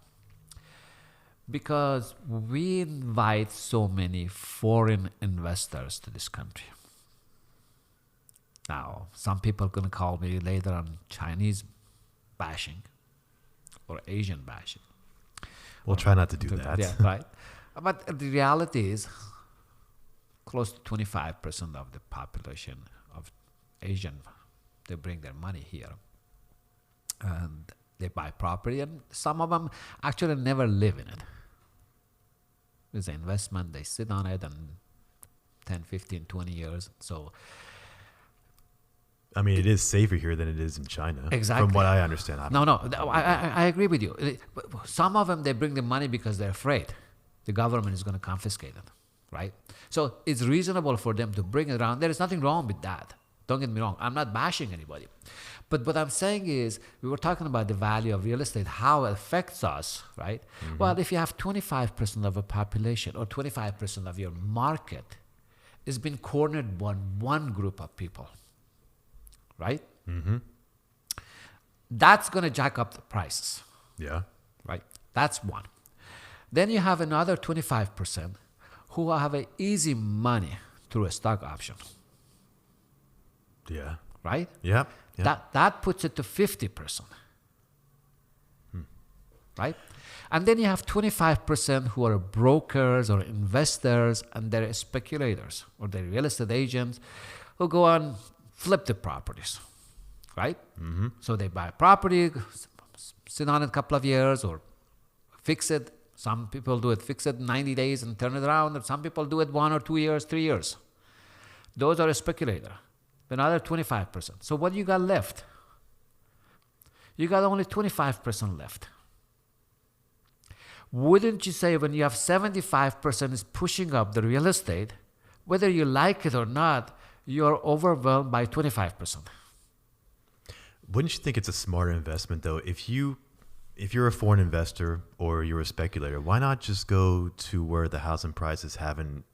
Because we invite so many foreign investors to this country. Now, some people are going to call me later on Chinese bashing or Asian bashing. We'll try not to do that. Yeah, right. But the reality is close to 25% of the population of Asian, they bring their money here. And they buy property, and some of them actually never live in it. It's an investment. They sit on it and 10, 15, 20 years. So, I mean, it is safer here than it is in China. Exactly. From what I understand. I agree with you. Some of them, they bring the money because they're afraid the government is going to confiscate it, right? So it's reasonable for them to bring it around. There is nothing wrong with that. Don't get me wrong. I'm not bashing anybody. But what I'm saying is, we were talking about the value of real estate, how it affects us, right? Mm-hmm. Well, if you have 25% of a population or 25% of your market is being cornered by one group of people, right? Mm-hmm. That's going to jack up the prices. Yeah. Right? That's one. Then you have another 25% who have a easy money through a stock option. Yeah. Right? Yeah. That puts it to 50%. Right? And then you have 25% who are brokers or investors, and they're speculators or they're real estate agents who go and flip the properties. Right? Mm-hmm. So they buy property, sit on it a couple of years, or fix it. Some people do it, fix it 90 days and turn it around. And some people do it 1 or 2 years, 3 years. Those are a speculator. Another 25%. So what you got left? You got only 25% left. Wouldn't you say when you have 75% is pushing up the real estate, whether you like it or not, you're overwhelmed by 25%? Wouldn't you think it's a smarter investment, though? If you're a foreign investor or you're a speculator, why not just go to where the housing prices haven't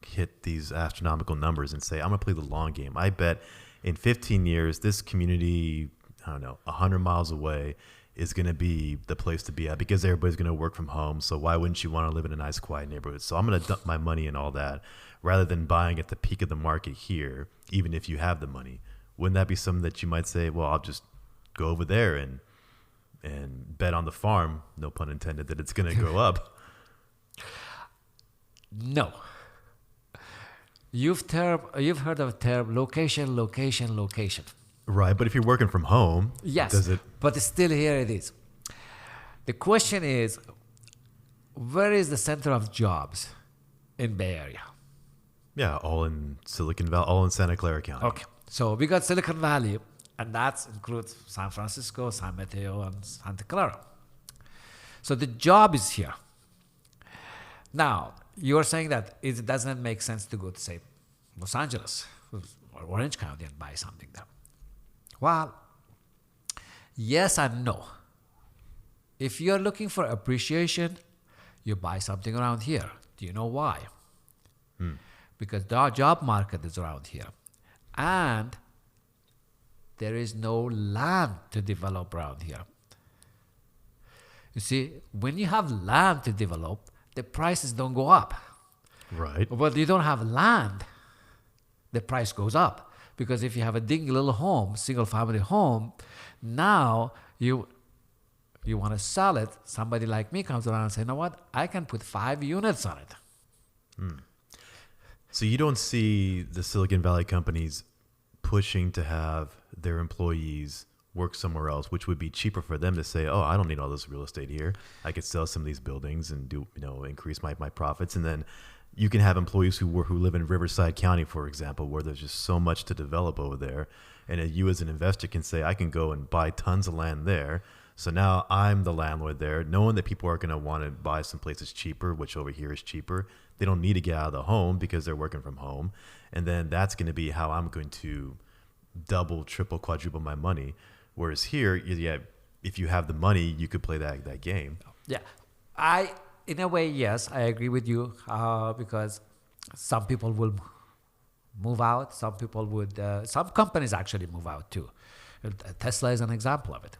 hit these astronomical numbers and say, I'm going to play the long game. I bet in 15 years, this community, 100 miles away is going to be the place to be at because everybody's going to work from home. So why wouldn't you want to live in a nice, quiet neighborhood? So I'm going to dump my money in all that rather than buying at the peak of the market here, even if you have the money. Wouldn't that be something that you might say, well, I'll just go over there and bet on the farm, no pun intended, that it's going to go up? No. You've heard of the term location. Right, but if you're working from home, yes, does it? But still here it is. The question is, where is the center of jobs in Bay Area? Yeah, all in Silicon Valley, all in Santa Clara County. Okay, so we got Silicon Valley, and that includes San Francisco, San Mateo, and Santa Clara. So the job is here. Now, you're saying that it doesn't make sense to go to, say, Los Angeles or Orange County and buy something there. Well, yes and no. If you're looking for appreciation, you buy something around here. Do you know why? Because the job market is around here. And there is no land to develop around here. You see, when you have land to develop, the prices don't go up. Right. But you don't have land, the price goes up. Because if you have a dingy little home, single family home, now you want to sell it, somebody like me comes around and says, you know what, I can put 5 units on it. So you don't see the Silicon Valley companies pushing to have their employees work somewhere else, which would be cheaper for them to say, oh, I don't need all this real estate here. I could sell some of these buildings and do, increase my profits. And then you can have employees who live in Riverside County, for example, where there's just so much to develop over there. And you as an investor can say, I can go and buy tons of land there. So now I'm the landlord there, knowing that people are going to want to buy some places cheaper, which over here is cheaper. They don't need to get out of the home because they're working from home. And then that's going to be how I'm going to double, triple, quadruple my money. Whereas here, yeah, if you have the money, you could play that game. Yeah. In a way, yes, I agree with you because some people will move out. Some people would, some companies actually move out too. Tesla is an example of it.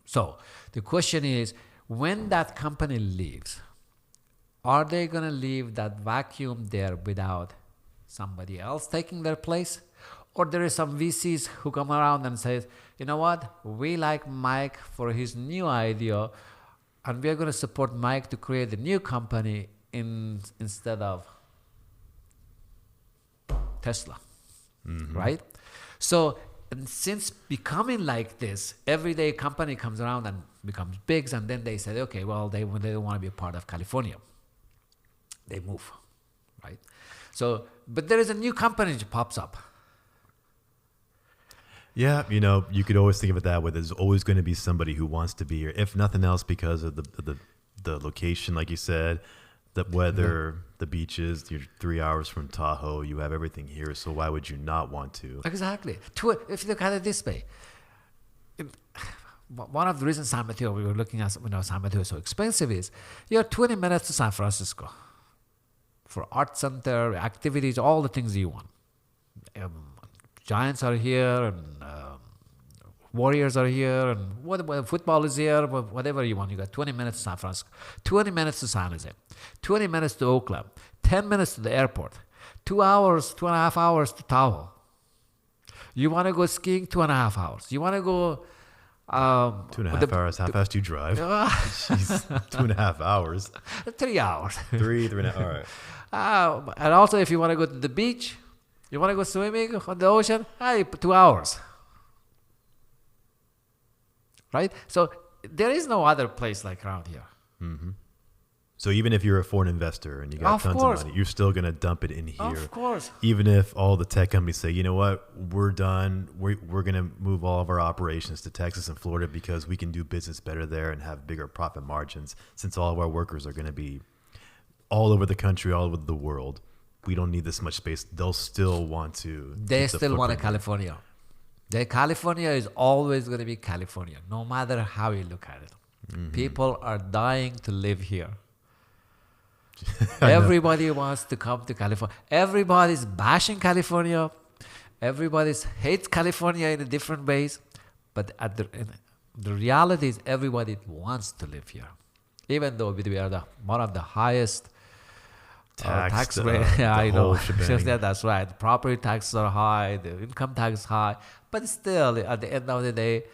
So the question is, when that company leaves, are they going to leave that vacuum there without somebody else taking their place? Or there is some VCs who come around and says, you know what, we like Mike for his new idea, and we are going to support Mike to create a new company instead of Tesla, right? So and since becoming like this, everyday company comes around and becomes big, and then they say, okay, well, they don't want to be a part of California. They move, right? So, but there is a new company that pops up. Yeah, you could always think of it that way. There's always going to be somebody who wants to be here, if nothing else, because of the location, like you said, the weather, the beaches. You're 3 hours from Tahoe. You have everything here, so why would you not want to? Exactly. If you look at it this way, one of the reasons San Mateo, we were looking at, San Mateo is so expensive is you're 20 minutes to San Francisco for art center, activities, all the things you want. Giants are here, and Warriors are here, and football is here, whatever you want. You got 20 minutes to San Francisco, 20 minutes to San Jose, 20 minutes to Oakland, 10 minutes to the airport, 2 hours, 2.5 hours to Tahoe. You want to go skiing, 2.5 hours. You want to go... 2.5 hours. How fast do you drive? Jeez, 2.5 hours. 3 hours. 3.5. All right. And also, if you want to go to the beach, you want to go swimming on the ocean, 2 hours. Right? So there is no other place like around here. Mm-hmm. So even if you're a foreign investor and you got tons of money, you're still going to dump it in here. Of course. Even if all the tech companies say, you know what, we're done. We're going to move all of our operations to Texas and Florida because we can do business better there and have bigger profit margins, since all of our workers are going to be all over the country, all over the world. We don't need this much space. They'll still want to. They still want a California. California is always going to be California, no matter how you look at it. Mm-hmm. People are dying to live here. Everybody wants to come to California. Everybody's bashing California. Everybody hates California in different ways. But the reality is everybody wants to live here. Even though we are one of the highest tax rate. Yeah, I know. Yeah, that's right. The property taxes are high. The income tax is high. But still, at the end of the day,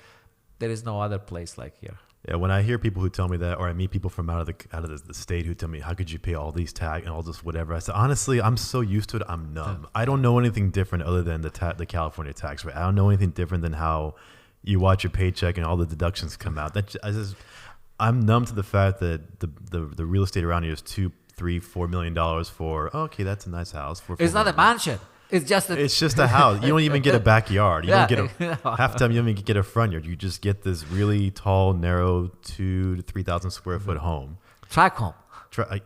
there is no other place like here. Yeah, when I hear people who tell me that, or I meet people from out of the state who tell me, how could you pay all these tax and all this whatever? I said, honestly, I'm so used to it, I'm numb. I don't know anything different other than the California tax rate. I don't know anything different than how you watch your paycheck and all the deductions come out. I'm numb to the fact that the real estate around here is $2, $3, $4 million for, okay, that's a nice house. It's not a mansion. It's just a house. You don't even get a backyard. You don't get half the time you don't even get a front yard. You just get this really tall, narrow 2,000 to 3,000 square foot home. Track home.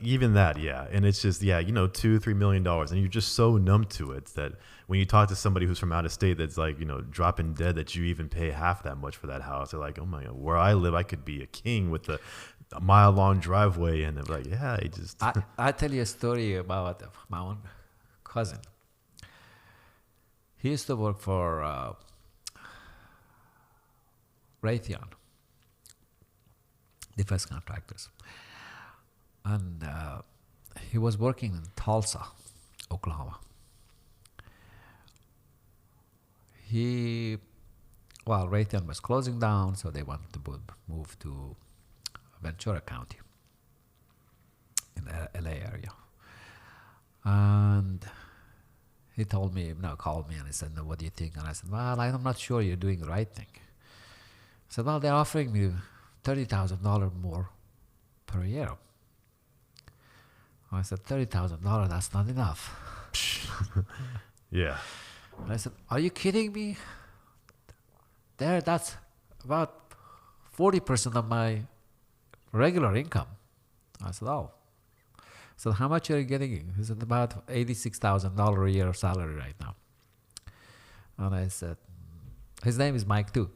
Even that, yeah. And it's just, $2-3 million. And you're just so numb to it that when you talk to somebody who's from out of state that's like, dropping dead that you even pay half that much for that house, they're like, oh my God, where I live, I could be a king with a mile-long driveway. And they're like, yeah, I tell you a story about my own cousin. He used to work for Raytheon. defense contractors. And he was working in Tulsa, Oklahoma. Raytheon was closing down, so they wanted to move to Ventura County in the LA area. And he called me and he said, "No, what do you think?" And I said, "Well, I'm not sure you're doing the right thing." He said, "Well, they're offering me $30,000 more per year." I said, $30,000, that's not enough. Yeah. And I said, "Are you kidding me? That's about 40% of my regular income." I said, "Oh." So how much are you getting? He said, "About $86,000 a year salary right now." And I said, his name is Mike too.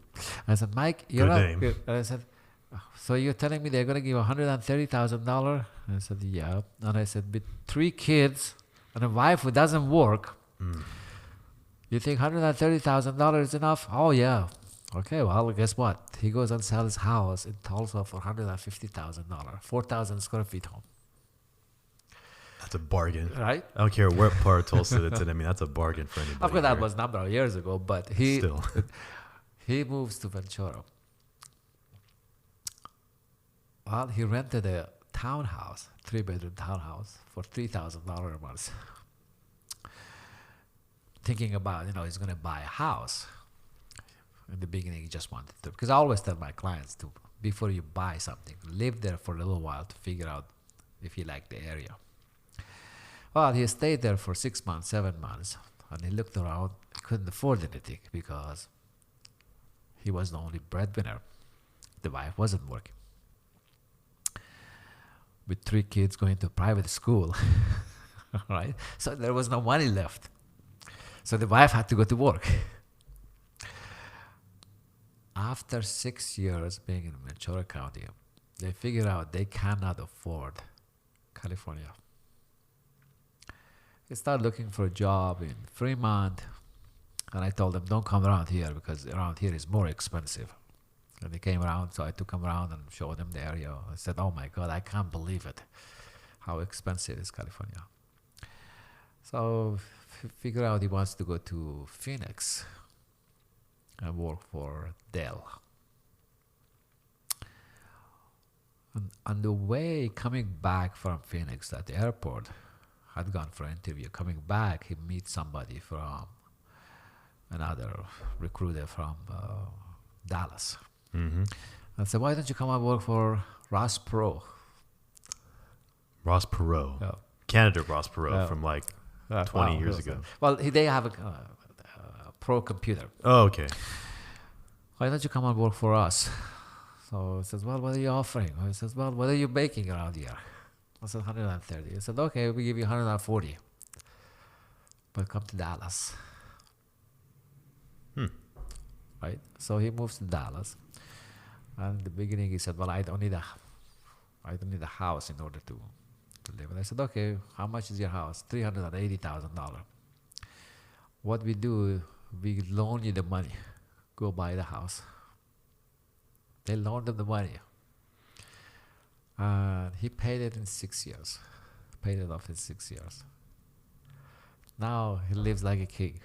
I said, "Mike, you're Good up." name. And I said, "So you're telling me they're going to give $130,000? And I said, "Yeah." And I said, "With 3 kids and a wife who doesn't work, you think $130,000 is enough?" "Oh, yeah." "Okay, well, guess what? He goes and sells his house in Tulsa for $150,000, 4,000 square feet home." That's a bargain. Right? I don't care what part of Tulsa it's in. I mean, that's a bargain for anybody. Of course, that here. was a number of years ago, but he Still. he moves to Ventura. Well, he rented a townhouse, 3-bedroom townhouse, for $3,000 a month. Thinking about, he's going to buy a house. In the beginning, he just wanted to. Because I always tell my clients to, before you buy something, live there for a little while to figure out if you like the area. Well, he stayed there for 6 months, 7 months, and he looked around. He couldn't afford anything because he was the only breadwinner. The wife wasn't working. With 3 kids going to private school, right? So there was no money left. So the wife had to go to work. After 6 years being in Ventura County, they figured out they cannot afford California. They started looking for a job in Fremont, and I told them, "Don't come around here because around here is more expensive." And they came around, so I took them around and showed them the area. I said, "Oh my God, I can't believe it, how expensive is California." So figure out he wants to go to Phoenix and work for Dell. And on the way coming back from Phoenix at the airport, had gone for an interview. Coming back, he meets somebody from another recruiter from Dallas. Mm-hmm. I said, "Why don't you come and work for Ross Perot?" Ross Perot. Yeah. Candidate Ross Perot from like 20 years ago. Well, they have a pro computer. Oh, okay. "Why don't you come and work for us?" So he says, "Well, what are you offering?" He says, "Well, what are you making around here?" I said, $130. He said, "Okay, we give you $140. But come to Dallas." Right? So he moves to Dallas. And in the beginning he said, "Well, I don't need a house in order to live." And I said, "Okay, how much is your house?" $380,000. "What we do, we loan you the money. Go buy the house." They loaned him the money. And he paid it in 6 years. Paid it off in 6 years. Now he lives like a king.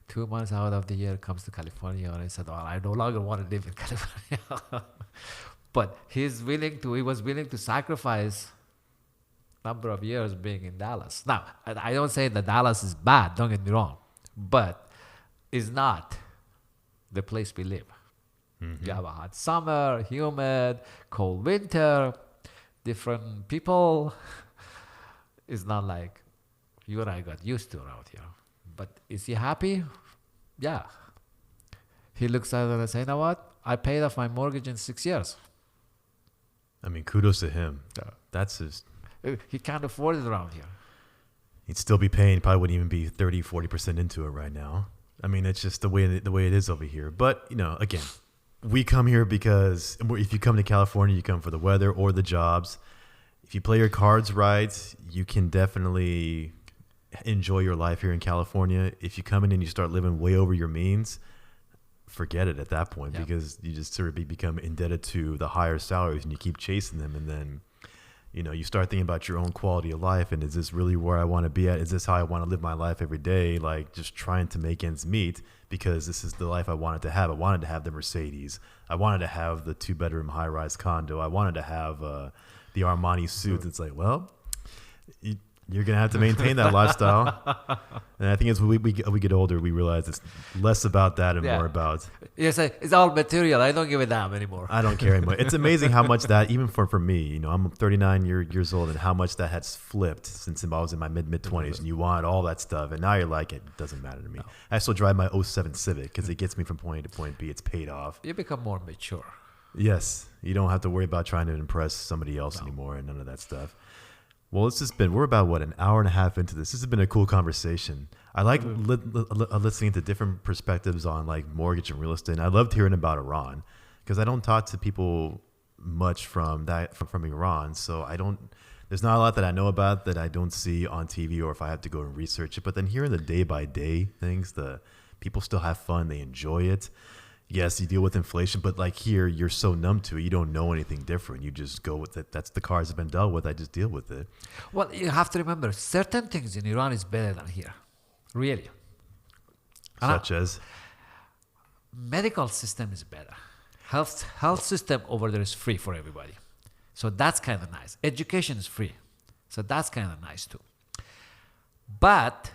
2 months out of the year comes to California, and I said, "Well, I no longer want to live in California." But he was willing to sacrifice number of years being in Dallas. Now, I don't say that Dallas is bad, don't get me wrong, but it's not the place we live. Mm-hmm. You have a hot summer, humid, cold winter, different people. It's not like you and I got used to around here. But is he happy? Yeah. He looks at it and says, "You know what? I paid off my mortgage in 6 years." I mean, kudos to him. Yeah. That's his. He can't afford it around here. He'd still be paying, probably wouldn't even be 30, 40% into it right now. I mean, it's just the way it is over here. But, again, we come here because if you come to California, you come for the weather or the jobs. If you play your cards right, you can definitely enjoy your life here in California. If you come in and you start living way over your means, forget it at that point, because you just sort of become indebted to the higher salaries and you keep chasing them. And then, you start thinking about your own quality of life. And is this really where I want to be at? Is this how I want to live my life every day? Like, just trying to make ends meet, because this is the life I wanted to have. I wanted to have the Mercedes. I wanted to have the 2-bedroom high-rise condo. I wanted to have the Armani suits. It's like, well, you're going to have to maintain that lifestyle. And I think as we get older, we realize it's less about that and more about... Yes, it's all material. I don't give a damn anymore. I don't care anymore. It's amazing how much that, even for me, I'm 39 years old, and how much that has flipped since I was in my mid-20s. And you want all that stuff. And now you're like, it doesn't matter to me. No. I still drive my '07 Civic because it gets me from point A to point B. It's paid off. You become more mature. Yes. You don't have to worry about trying to impress somebody else anymore, and none of that stuff. Well, we're about, an hour and a half into this. This has been a cool conversation. I like listening to different perspectives on like mortgage and real estate. And I loved hearing about Iran, because I don't talk to people much from Iran. So there's not a lot that I know about that I don't see on TV, or if I have to go and research it. But then hearing the day by day things, the people still have fun. They enjoy it. Yes, you deal with inflation, but like here, you're so numb to it. You don't know anything different. You just go with it. That's the cards have been dealt with. I just deal with it. Well, you have to remember, certain things in Iran is better than here. Really. Such as? Medical system is better. Health system over there is free for everybody. So that's kind of nice. Education is free. So that's kind of nice too. But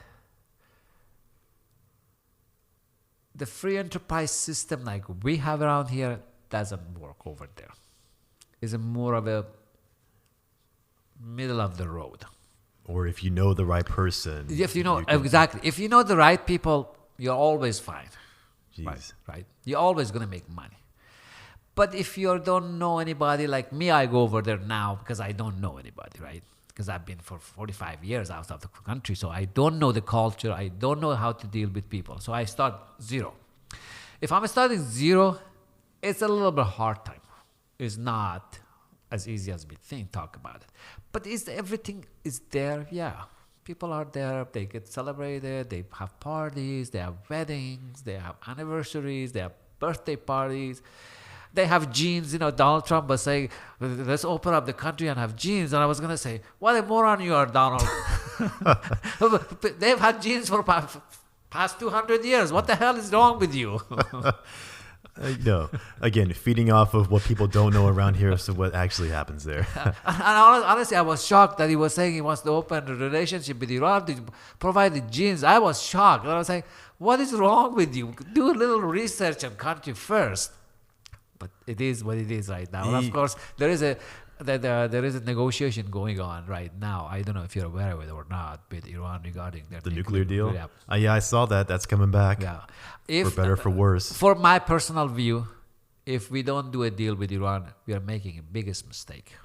the free enterprise system like we have around here doesn't work over there. It's more of a middle of the road. Or if you know the right person. Exactly. If you know the right people, you're always fine. Jeez. Right? You're always going to make money. But if you don't know anybody like me, I go over there now because I don't know anybody, right? Because I've been for 45 years out of the country, so I don't know the culture. I don't know how to deal with people. So I start zero. If I'm starting zero, it's a little bit hard time. It's not as easy as we talk about it. But everything is there? Yeah. People are there. They get celebrated. They have parties. They have weddings. They have anniversaries. They have birthday parties. They have genes. Donald Trump was saying, let's open up the country and have genes. And I was going to say, what a moron you are, Donald. They've had genes for past 200 years. What the hell is wrong with you? No. Again, feeding off of what people don't know around here, so what actually happens there. And honestly, I was shocked that he was saying he wants to open a relationship with Iran to provide the genes. I was shocked. And I was like, what is wrong with you? Do a little research on country first. But it is what it is right now. And of course, there is a negotiation going on right now. I don't know if you're aware of it or not, with Iran regarding the nuclear deal. Yeah, I saw that. That's coming back. Yeah, for better, for worse. For my personal view, if we don't do a deal with Iran, we are making a biggest mistake.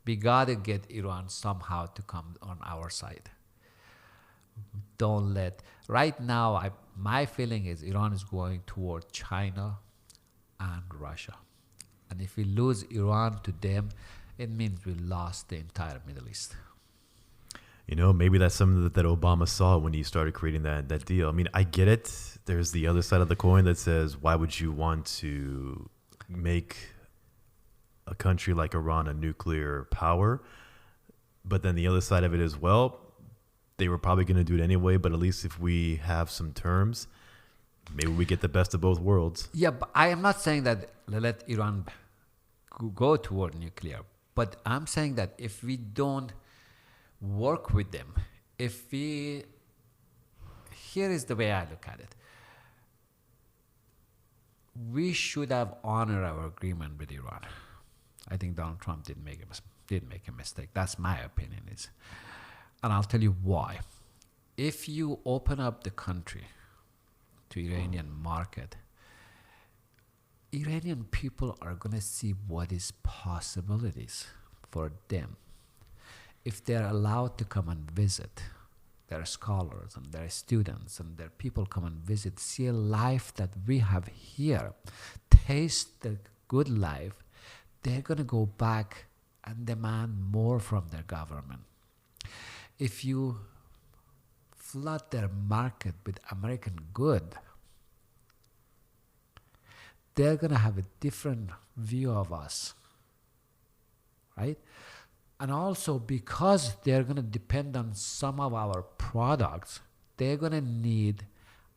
We gotta get Iran somehow to come on our side. Don't let. Right now, my feeling is Iran is going toward China and Russia. And if we lose Iran to them, it means we lost the entire Middle East. Maybe that's something that Obama saw when he started creating that deal. I mean, I get it. There's the other side of the coin that says, why would you want to make a country like Iran a nuclear power? But then the other side of it is, well, they were probably going to do it anyway, but at least if we have some terms, maybe we get the best of both worlds. Yeah, but I am not saying that let Iran go toward nuclear. But I'm saying that if we don't work with them, here is the way I look at it. We should have honored our agreement with Iran. I think Donald Trump did make a mistake. That's my opinion. And I'll tell you why. If you open up the country to Iranian market, Iranian people are going to see what is possibilities for them. If they're allowed to come and visit, their scholars and their students and their people come and visit, see a life that we have here, taste the good life, they're going to go back and demand more from their government. If you – 'flood their market with American good, they're going to have a different view of us, right? And also because they're going to depend on some of our products, they're going to need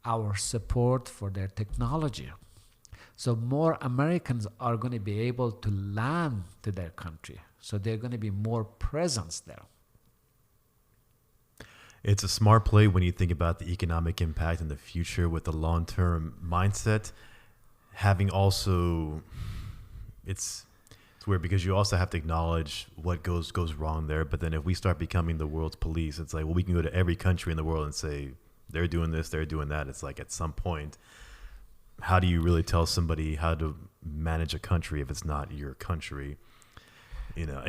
our support for their technology. So more Americans are going to be able to land to their country. So they're going to be more presence there. It's a smart play when you think about the economic impact in the future with the long-term mindset. Having also, it's weird because you also have to acknowledge what goes wrong there. But then if we start becoming the world's police, it's like, well, we can go to every country in the world and say, they're doing this, they're doing that. It's like at some point, how do you really tell somebody how to manage a country if it's not your country? You know,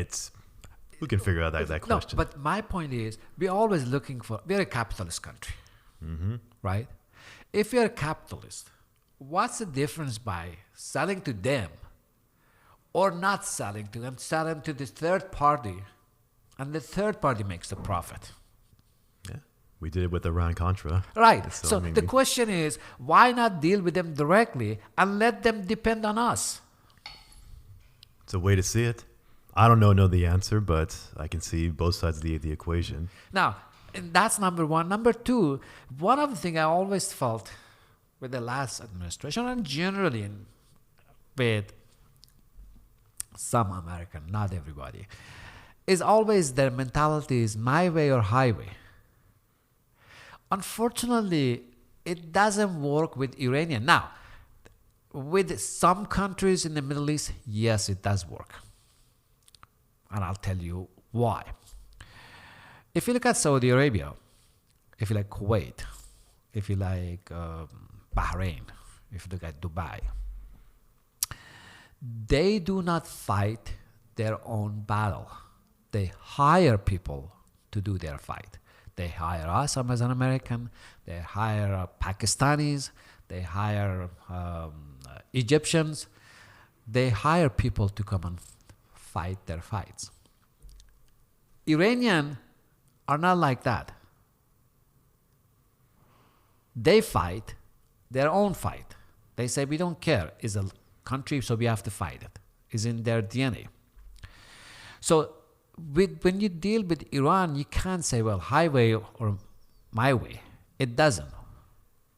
we can figure out that question. No, but my point is, we're always looking for, we're a capitalist country, right? If you're a capitalist, what's the difference by selling to them or not selling to them, selling to this third party, and the third party makes the profit? Yeah, we did it with Iran-Contra. Right. So the question is, why not deal with them directly and let them depend on us? It's a way to see it. I don't know the answer, but I can see both sides of the equation. Now, and that's number one. Number two, one of the things I always felt with the last administration and generally with some American, not everybody, is always their mentality is my way or highway. Unfortunately, it doesn't work with Iranian. Now, with some countries in the Middle East, yes, it does work. And I'll tell you why. If you look at Saudi Arabia, if you like Kuwait, if you like Bahrain, if you look at Dubai, they do not fight their own battle. They hire people to do their fight. They hire us as an American. They hire Pakistanis. They hire Egyptians. They hire people to come and fight their fights. Iranian are not like that. They fight their own fight. They say, we don't care. It's a country, so we have to fight it. It's in their DNA. So when you deal with Iran, you can't say, well, highway or my way. It doesn't.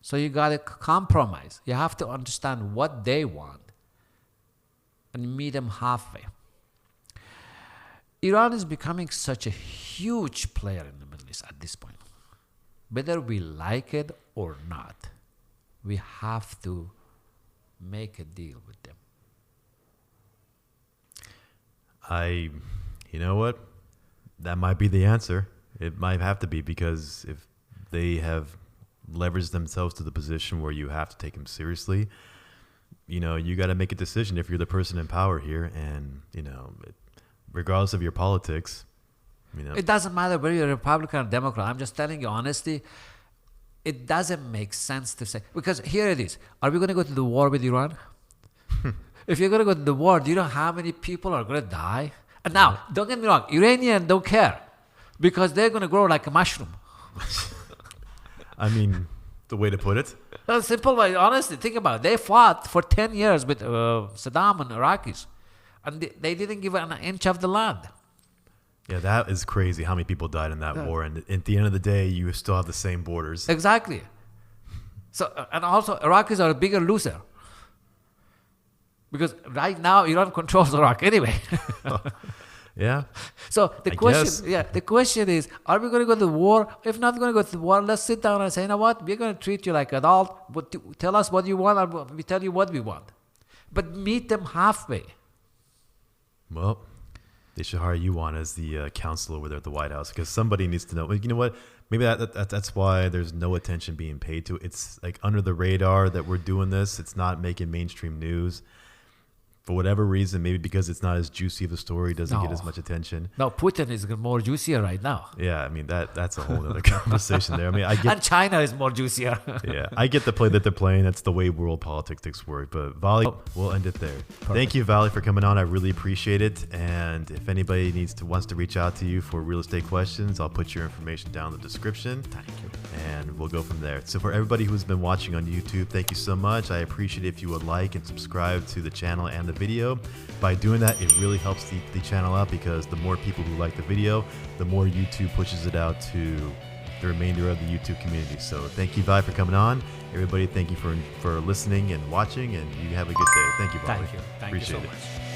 So you got to compromise. You have to understand what they want and meet them halfway. Iran is becoming such a huge player in the Middle East at this point. Whether we like it or not, we have to make a deal with them. You know what? That might be the answer. It might have to be, because if they have leveraged themselves to the position where you have to take them seriously, you know, you got to make a decision if you're the person in power here. And, you know, regardless of your politics, you know. It doesn't matter whether you're a Republican or Democrat. I'm just telling you honestly, it doesn't make sense to say, because here it is. Are we going to go to the war with Iran? If you're going to go to the war, do you know how many people are going to die? And now, don't get me wrong, Iranians don't care because they're going to grow like a mushroom. I mean, the way to put it. That's simple way. Honestly, think about it. They fought for 10 years with Saddam and Iraqis, and they didn't give an inch of the land. Yeah, that is crazy how many people died in that war. And at the end of the day, you still have the same borders. Exactly. So, and also, Iraqis are a bigger loser. Because right now, Iran controls Iraq anyway. Yeah. So the question is, are we going to go to the war? If not going to go to the war, let's sit down and say, you know what? We're going to treat you like adult. But tell us what you want, and we tell you what we want. But meet them halfway. Well, they should hire you on as the counselor over there at the White House, because somebody needs to know. You know what? Maybe that's why there's no attention being paid to it. It's like under the radar that we're doing this. It's not making mainstream news. for whatever reason, maybe because it's not as juicy of a story, doesn't get No. as much attention. No, Putin is more juicier right now. Yeah, I mean that's a whole other conversation there. I mean, I get And China is more juicier. yeah, I get the play that they're playing. That's the way world politics work. But Vali, we'll end it there. Thank you, Vali, for coming on. I really appreciate it. And if anybody wants to reach out to you for real estate questions, I'll put your information down in the description. Thank you. And we'll go from there. So for everybody who's been watching on YouTube, thank you so much. I appreciate it if you would like and subscribe to the channel and the video. By doing that, it really helps the channel out, because the more people who like the video, the more YouTube pushes it out to the remainder of the YouTube community. So thank you, Vi, for coming on. Everybody, thank you for listening and watching, and you have a good day. Thank you, Vali. Thank you. Thank Appreciate you so it. much.